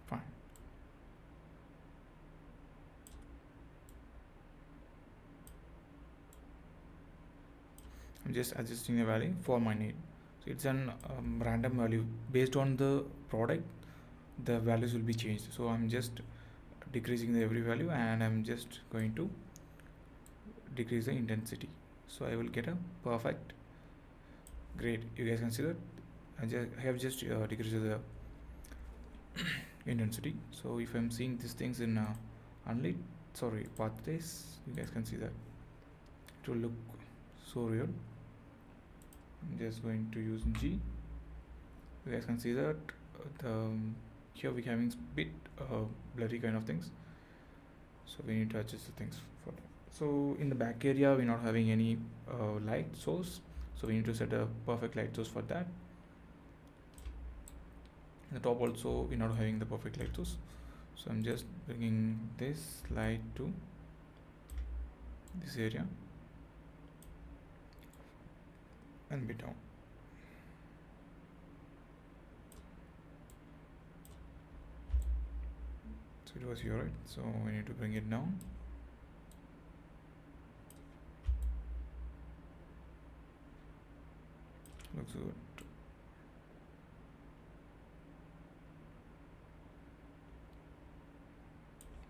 Fine. I'm just adjusting the value for my need. So it's an random value based on the product. The values will be changed. So I'm just decreasing the every value and I'm just going to decrease the intensity. So I will get a perfect grade. You guys can see that I have just decreased the intensity. So if I'm seeing these things in unlit, sorry, path trace, you guys can see that it will look so real. I'm just going to use G. You guys can see that here we're having bit blurry kind of things, so we need to adjust the things for that. So in the back area we're not having any light source, so we need to set a perfect light source for that. In the top also we're not having the perfect light source, so I'm just bringing this light to this area and bit down. So it was here, right? So we need to bring it down. Looks good.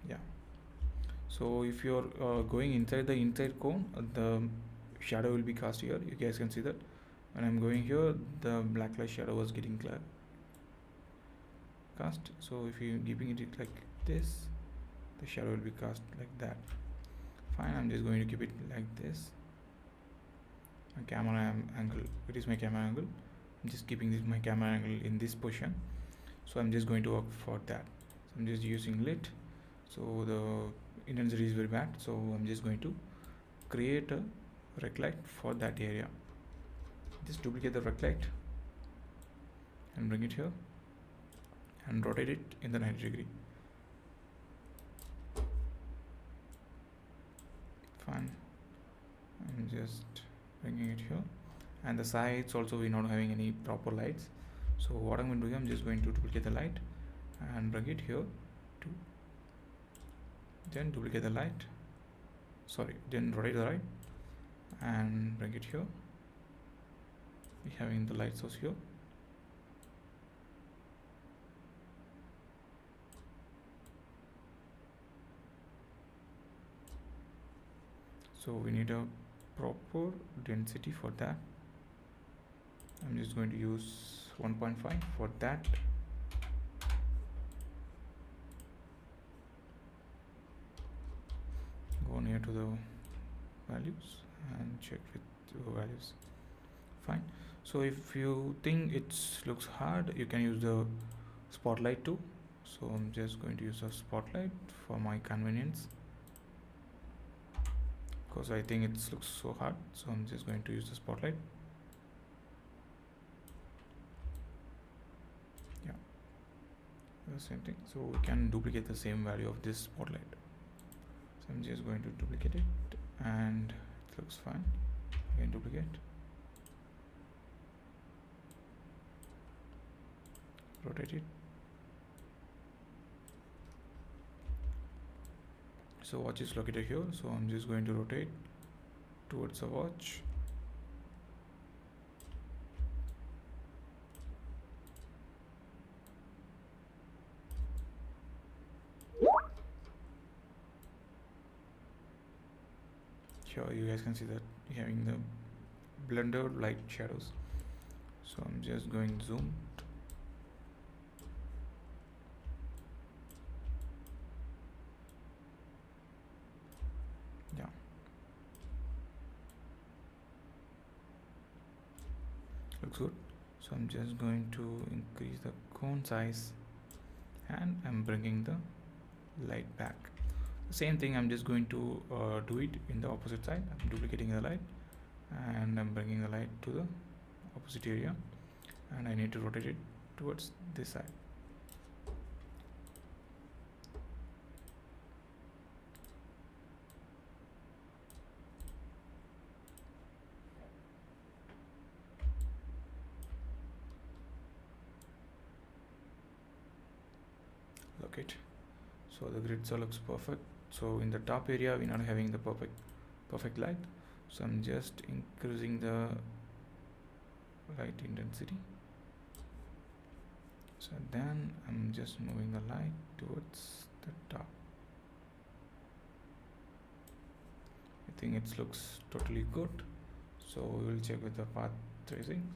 Yeah. So if you're going inside the inside cone, the shadow will be cast here. You guys can see that when I'm going here, the black light shadow was getting cast. So if you're keeping it like this, the shadow will be cast like that. Fine, I'm just going to keep it like this. My camera angle, it is my camera angle. I'm just keeping this my camera angle in this position. So I'm just going to work for that. So I'm just using lit. So the intensity is very bad. So I'm just going to create a rect light for that area. Just duplicate the rect light and bring it here and rotate it in the 90 degree. Fine. I'm just bringing it here, and the sides also we're not having any proper lights. So what I'm going to do, I'm just going to duplicate the light and bring it here to, then duplicate the light, sorry, then rotate the light and bring it here. We're having the light source here. So we need a proper density for that. I'm just going to use 1.5 for that. Go near to the values and check with the values. Fine. So if you think it looks hard, you can use the spotlight too. So I'm just going to use a spotlight for my convenience, because I think it looks so hard. So I'm just going to use the spotlight. Yeah, the same thing. So we can duplicate the same value of this spotlight. So I'm just going to duplicate it, and it looks fine. Again, duplicate, rotate it. So watch is located here, so I'm just going to rotate towards the watch. Here you guys can see that you're having the blended light shadows. So I'm just going zoom. Yeah, looks good. So I'm just going to increase the cone size, and I'm bringing the light back. Same thing, I'm just going to do it in the opposite side. I'm duplicating the light and I'm bringing the light to the opposite area, and I need to rotate it towards this side. Locate. So the grid cell looks perfect. So in the top area we're not having the perfect light, so I'm just increasing the light intensity. So then I'm just moving the light towards the top. I think it looks totally good. So we will check with the path tracing.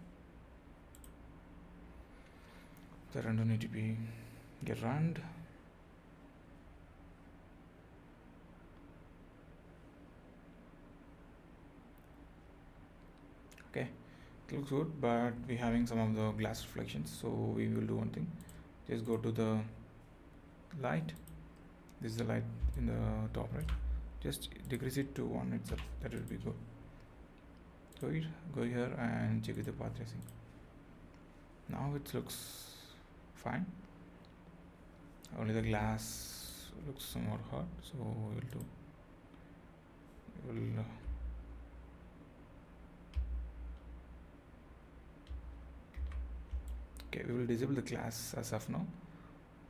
The render need to be get run. Okay, it looks good, but we're having some of the glass reflections, so we will do one thing. Just go to the light. This is the light in the top, right? Just decrease it to 1 itself. That will be good. Go here and check with the path tracing. Now it looks fine. Only the glass looks somewhat hot, so okay, we will disable the glass as of now,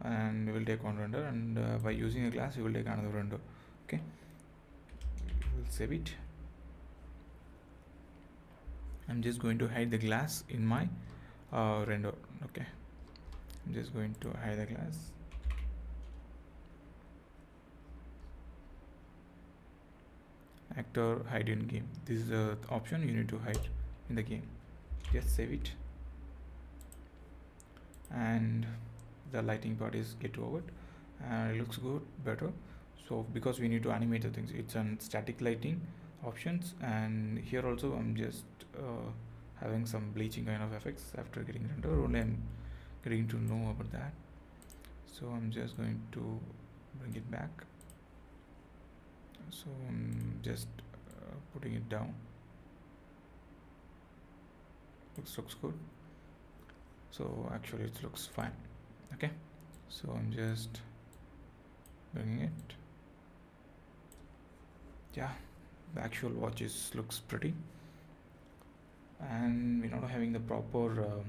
and we will take one render, and by using a glass we will take another render. Okay, we will save it. I'm just going to hide the glass in my render. Okay, I'm just going to hide the glass. Actor hide in game. This is the option you need to hide in the game. Just save it, and the lighting part is get over it, and it looks good, better. So because we need to animate the things, it's on static lighting options, and here also I'm just having some bleaching kind of effects after getting render. Only I'm getting to know about that, so I'm just going to bring it back. So I'm just putting it down. Looks good. So actually it looks fine. Okay, so I'm just bringing it. Yeah, the actual watches looks pretty, and we're not having the proper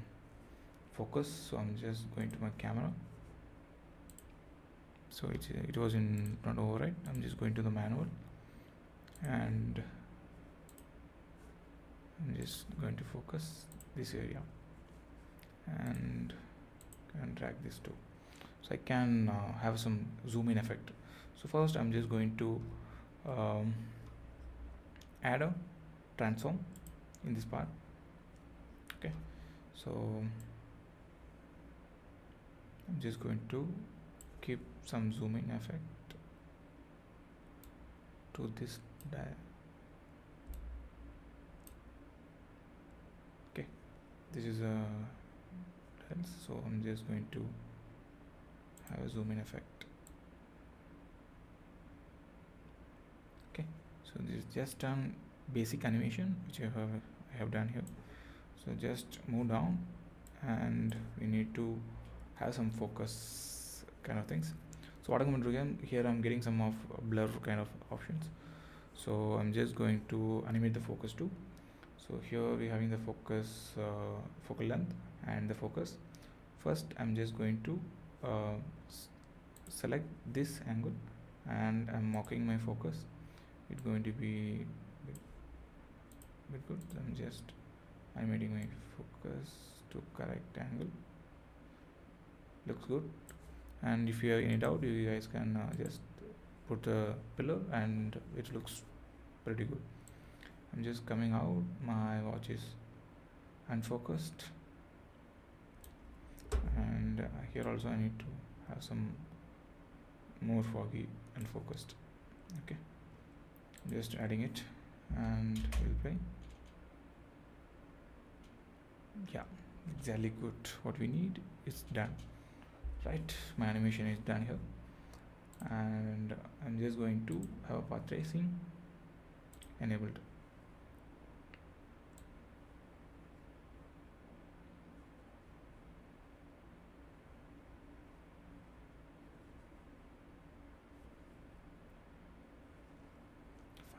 focus, so I'm just going to my camera. So it was in not override. I'm just going to the manual, and I'm just going to focus this area, and drag this too, so I can have some zoom in effect. So first I'm just going to add a transform in this part. Okay, so I'm just going to keep some zoom in effect to this okay, this is a so I'm just going to have a zoom in effect. Okay, so this is just done basic animation which I have done here. So just move down, and we need to have some focus kind of things. So what I'm going to do here, I'm getting some of blur kind of options, so I'm just going to animate the focus too. So here we're having the focus, focal length, and the focus. First I'm just going to select this angle, and I'm marking my focus. It's going to be bit good. I'm just animating my focus to correct angle. Looks good. And if you have any doubt, you guys can just put a pillar, and it looks pretty good. I'm just coming out, my watch is unfocused, and here also I need to have some more foggy and focused. Okay, just adding it, and we'll play. Yeah, exactly good. What we need is done. Right, my animation is done here, and I'm just going to have a path tracing enabled.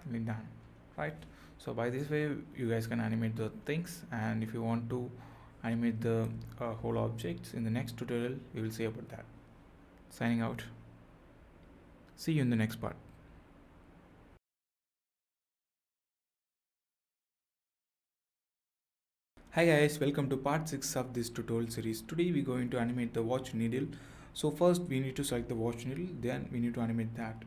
Finally done. Right, so by this way you guys can animate the things, and if you want to animate the whole objects in the next tutorial, we will see about that. Signing out. See you in the next part. Hi guys, welcome to part 6 of this tutorial series. Today we're going to animate the watch needle. So first we need to select the watch needle, then we need to animate that.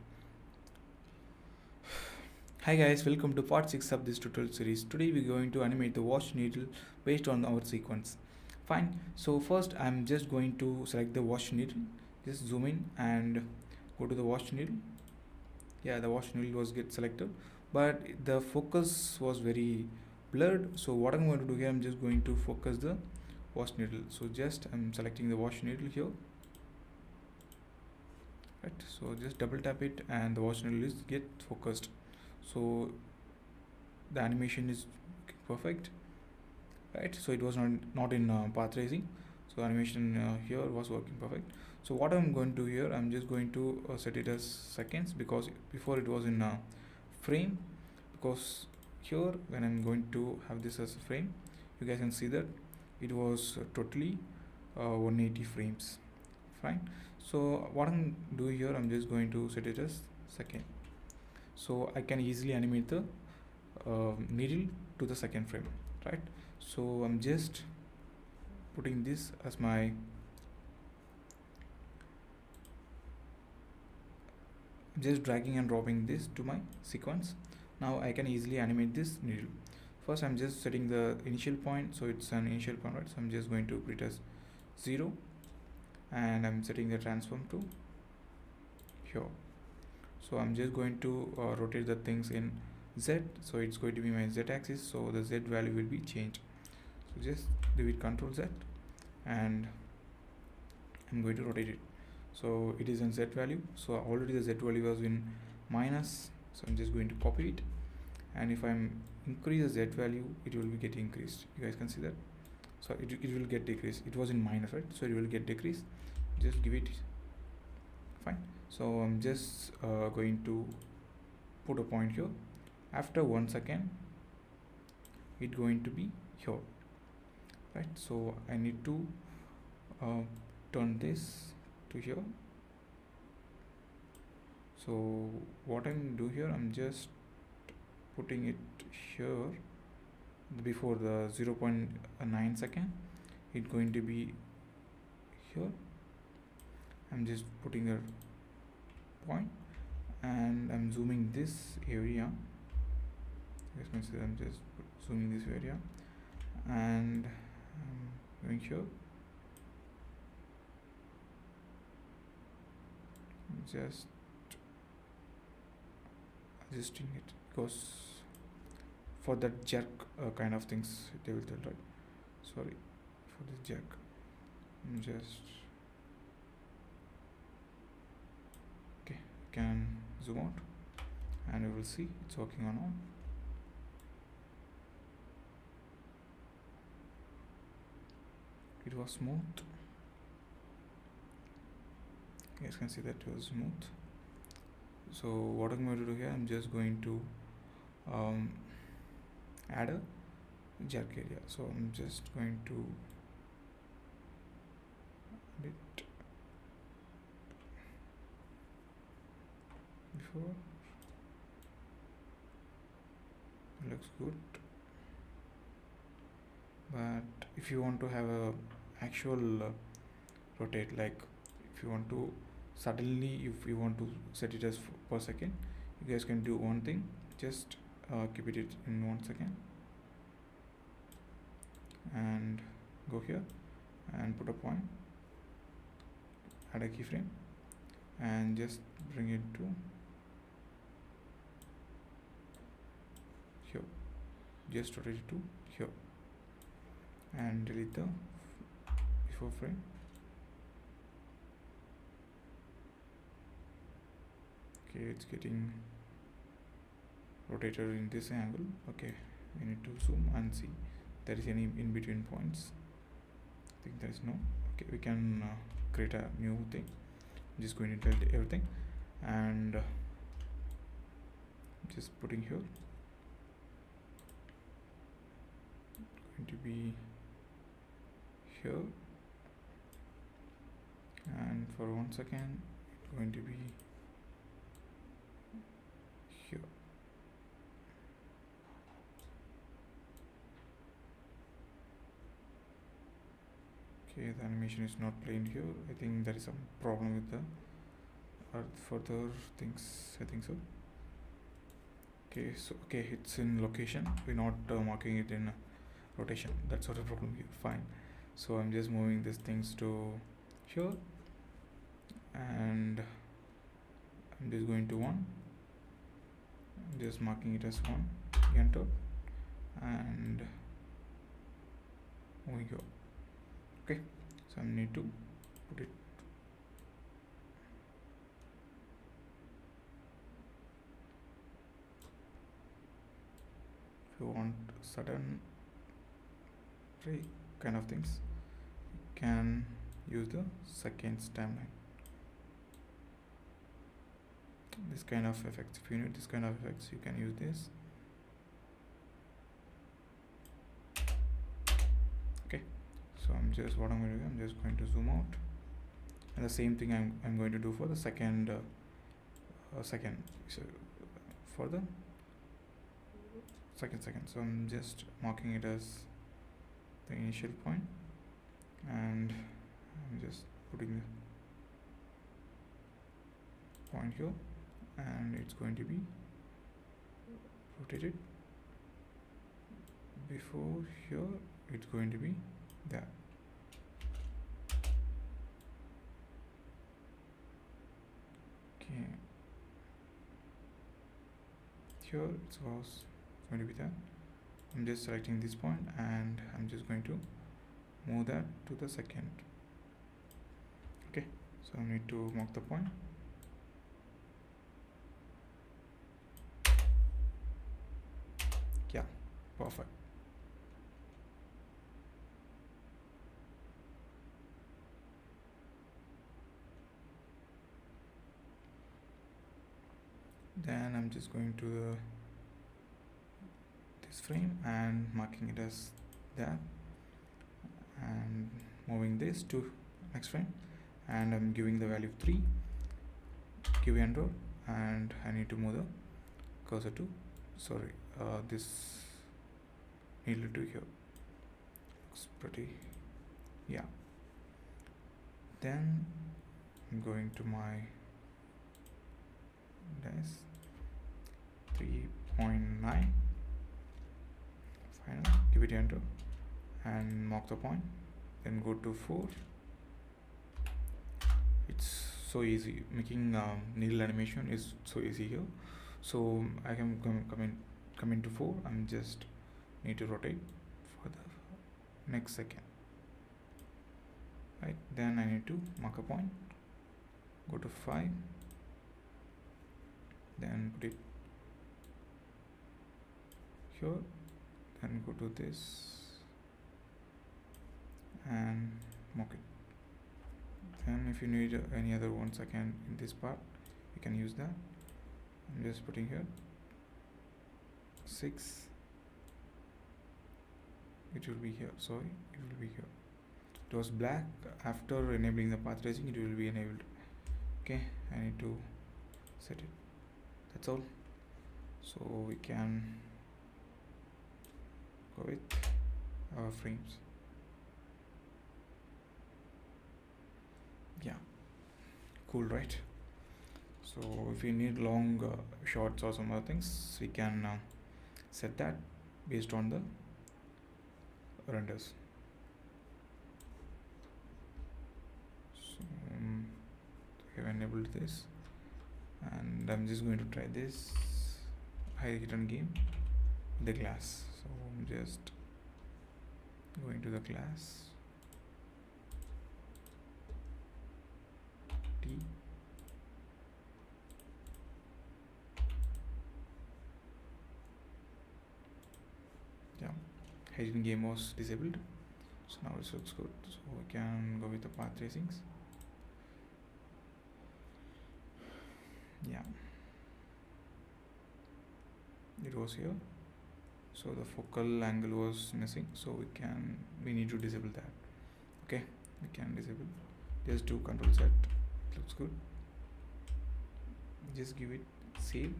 Hi guys, welcome to part 6 of this tutorial series. Today we're going to animate the watch needle based on our sequence. Fine, so first I'm just going to select the watch needle, just zoom in and go to the wash needle. Yeah, the wash needle was get selected, but the focus was very blurred. So what I'm going to do here, I'm just going to focus the wash needle. So just I'm selecting the wash needle here, right? So just double tap it and the wash needle is get focused. So the animation is perfect, right? So it was not in path tracing, so animation here was working perfect. So what I'm going to do here, I'm just going to set it as seconds, because before it was in frame. Because here when I'm going to have this as a frame, you guys can see that it was totally 180 frames. Fine. So what I'm doing here, I'm just going to set it as second, so I can easily animate the needle to the second frame, right? So I'm just putting this as my just dragging and dropping this to my sequence. Now I can easily animate this needle. First I'm just setting the initial point, so it's an initial point, right? So I'm just going to put it as 0, and I'm setting the transform to here. So I'm just going to rotate the things in Z, so it's going to be my Z axis, so the Z value will be changed. So just do it Control Z, and I'm going to rotate it. So it is in Z value, so already the Z value was in minus, so I'm just going to copy it, and if I'm increase the Z value, it will be get increased. You guys can see that. So it will get decreased. It was in minus, right? So it will get decreased. Just give it. Fine. So I'm just going to put a point here. After 1 second, it's going to be here, right? So I need to turn this to here. So what I'm do here, I'm just putting it here before the 0.9 second. It's going to be here. I'm just putting a point, and I'm zooming this area. You guys can see I'm just zooming this area, and I'm going here. Just adjusting it, because for that jerk kind of things they will tell, right? Sorry for this jerk. I'm just okay, can zoom out and we will see it's working or not. It was smooth. You guys can see that it was smooth. So what I'm going to do here, I'm just going to add a jerk area. So I'm just going to add it before. It looks good, but if you want to have a actual rotate, like if you want to suddenly, if you want to set it as per second, you guys can do one thing. Just keep it in 1 second and go here and put a point, add a keyframe, and just bring it to here. Just rotate it to here and delete the before frame. Okay, it's getting rotated in this angle. Okay, we need to zoom and see there is any in between points. I think there is no. Okay, we can create a new thing. I'm just going to delete everything and just putting here, going to be here, and for 1 second going to be here. Okay, the animation is not playing here. I think there is some problem with the further things, I think so. Okay, so okay, it's in location, we're not marking it in rotation. That's not a problem here. Fine. So I'm just moving these things to here, and I'm just going to 1, I'm just marking it as 1, enter, and over here. Okay, so I need to put it if you want certain kind of things, you can use the seconds timeline. This kind of effects, if you need this kind of effects, you can use this. Okay, so what I'm going to do, I'm just going to zoom out, and the same thing I'm going to do for the second so for the second, so I'm just marking it as the initial point, and I'm just putting the point here, and it's going to be rotated before here, it's going to be there. Okay, here it was going to be that. I'm just selecting this point, and I'm just going to move that to the second. Okay, so I need to mark the point. Yeah, perfect. Then I'm just going to this frame and marking it as that, and moving this to next frame, and I'm giving the value 3, give enter, and I need to move the cursor to this needle to here. Looks pretty, yeah. Then I'm going to my dice 3.9, final, give it enter, and mark the point, then go to 4. It's so easy. Making needle animation is so easy here. So I can come into 4. I'm just need to rotate for the next second, right? Then I need to mark a point, go to 5, then put it here, then go to this and mark it. And if you need any other ones, I can in this part you can use that. I'm just putting here 6, it will be here, sorry, it will be here. It was black. After enabling the path tracing, it will be enabled. Okay, I need to set it, that's all. So we can go with our frames. Yeah, cool, right? So if you need long shots or some other things, we can set that based on the renders. So I have enabled this, and I'm just going to try this high return game with the glass. So I'm just going to the glass, T, yeah, hidden game was disabled, so now it looks good. So we can go with the path tracings. Yeah, it was here, so the focal angle was missing, so we need to disable that. Okay, we can disable, just do Control Z, looks good. Just give it save,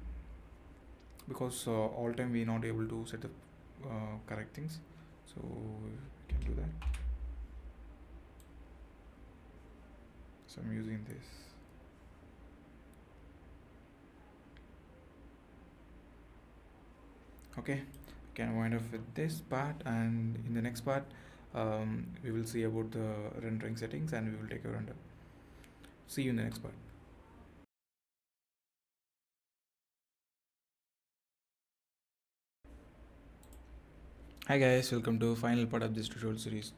because all time we not able to set the correct things, so we can do that. So I'm using this. Okay, we can wind up with this part, and in the next part we will see about the rendering settings, and we will take a render. See you in the next part. Hi guys, welcome to final part of this tutorial series.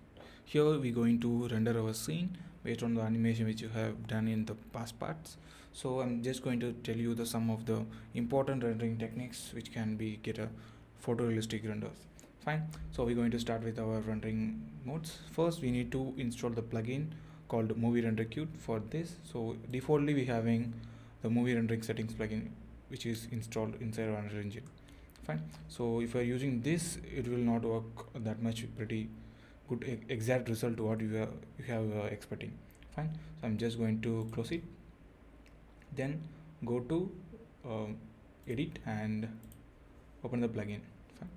Here we're going to render our scene based on the animation which you have done in the past parts. So I'm just going to tell you the some of the important rendering techniques which can be get a photorealistic renders. Fine. So we're going to start with our rendering modes. First we need to install the plugin called Movie Render Queue for this. So defaultly we having the movie rendering settings plugin which is installed inside our Unreal Engine. Fine. So if you are using this, it will not work that much pretty good exact result to what you have expecting. Fine. So I'm just going to close it, then go to edit and open the plugin. Fine.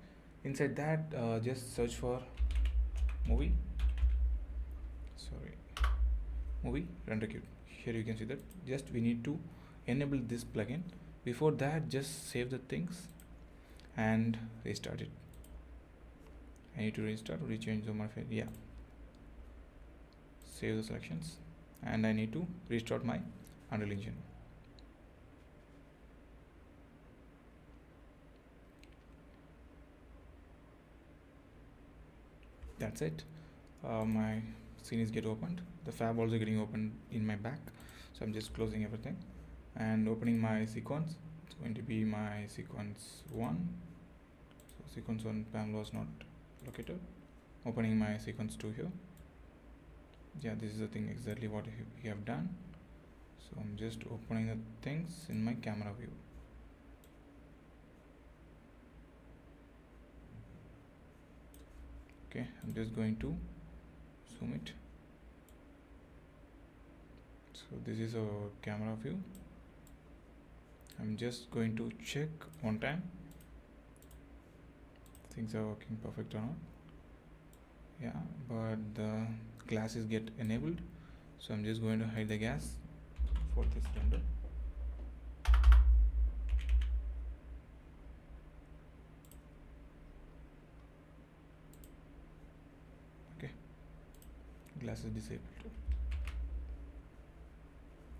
Inside that just search for movie render queue. Here you can see that just we need to enable this plugin. Before that, just save the things and restart it. I need to restart, rechange the modifier. Yeah, save the selections, and I need to restart my Unreal Engine. That's it. My scene is get opened. The fab also getting opened in my back. So I'm just closing everything and opening my sequence. It's going to be my sequence 1. So sequence 1 PAM was not located. Opening my sequence 2 here. Yeah, this is the thing exactly what we have done. So I'm just opening the things in my camera view. Okay, I'm just going to zoom it. So this is a camera view. I'm just going to check one time things are working perfect or not. Yeah, but the glass is get enabled, so I'm just going to hide the gas for this render. Okay, glass is disabled.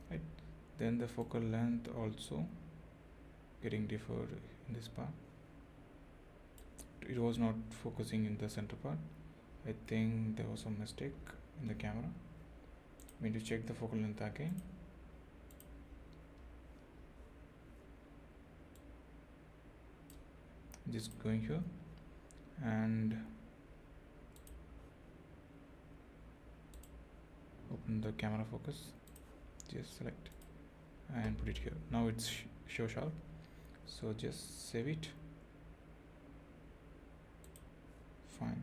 Right, then the focal length also getting deferred in this part. It was not focusing in the center part. I think there was some mistake in the camera. We need to check the focal length again. Just going here and open the camera focus. Just select and put it here. Now it's show sharp. So just save it. Fine.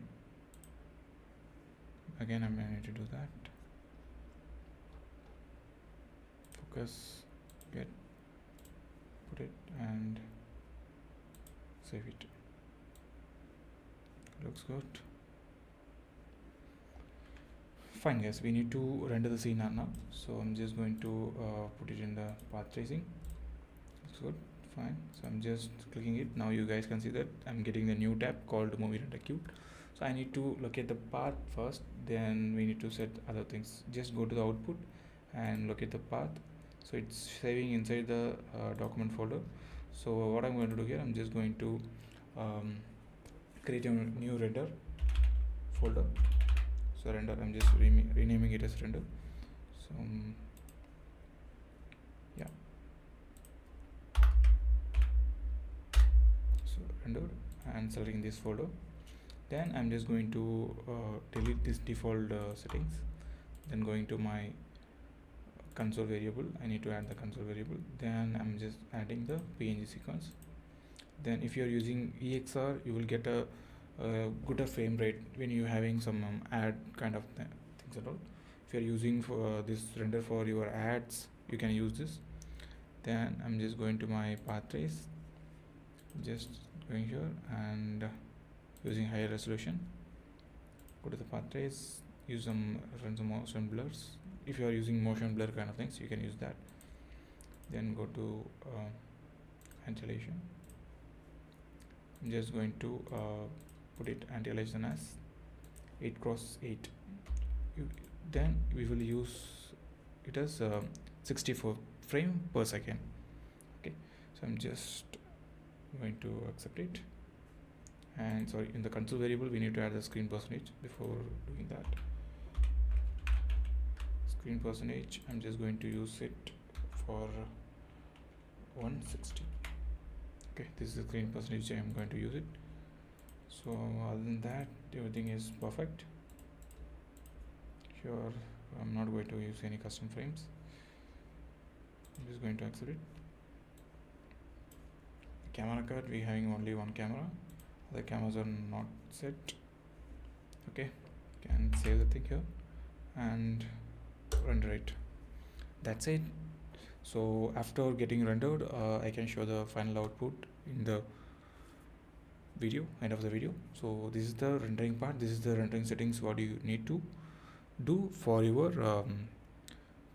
Again, I'm going to do that. Focus, get, put it and save it. Looks good. Fine guys, we need to render the scene now. So I'm just going to put it in the path tracing. Looks good. Fine. So I'm just clicking it. Now you guys can see that I'm getting the new tab called Movie Render Queue. So I need to locate the path first, then we need to set other things. Just go to the output and locate the path. So it's saving inside the document folder. So what I'm going to do here, I'm just going to create a new render folder. So render, I'm just renaming it as render. So yeah, so render and selecting this folder. Then I'm just going to delete this default settings, then going to my console variable. I need to add the console variable. Then I'm just adding the PNG sequence. Then if you're using EXR, you will get a gooder frame rate when you're having some ad kind of things at all. If you're using for this render for your ads, you can use this. Then I'm just going to my path trace, just going here and using higher resolution. Go to the path trace, use run some motion blurs. If you are using motion blur kind of things, you can use that. Then go to anti-elation. I'm just going to put it anti-elation as 8x8. Then we will use it as 64 frame per second. Okay, so I'm just going to accept it. And sorry, in the console variable we need to add the screen percentage. Before doing that, screen percentage, I'm just going to use it for 160. Okay, this is the screen percentage I'm going to use it. So other than that, everything is perfect. Here I'm not going to use any custom frames. I'm just going to accept it. Camera card, we having only one camera, the cameras are not set. Okay, can save the thing here and render it. That's it. So after getting rendered, I can show the final output in the video, end of the video. So this is the rendering part. This is the rendering settings what you need to do for your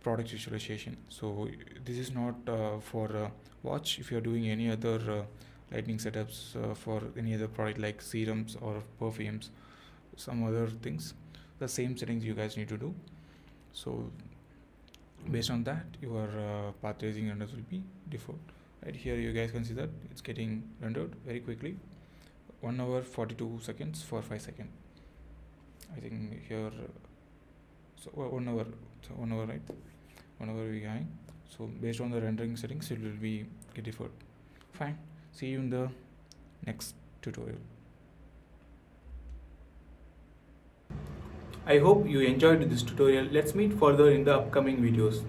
product visualization. So this is not for watch if you're doing any other lighting setups for any other product like serums or perfumes, some other things. The same settings you guys need to do. So based on that, your path tracing renders will be default. Right here you guys can see that it's getting rendered very quickly. 1 hour 42 seconds for 5 seconds. I think here, so 1 hour, so 1 hour, right? 1 hour we having. So based on the rendering settings, it will be get default. Fine. See you in the next tutorial. I hope you enjoyed this tutorial. Let's meet further in the upcoming videos.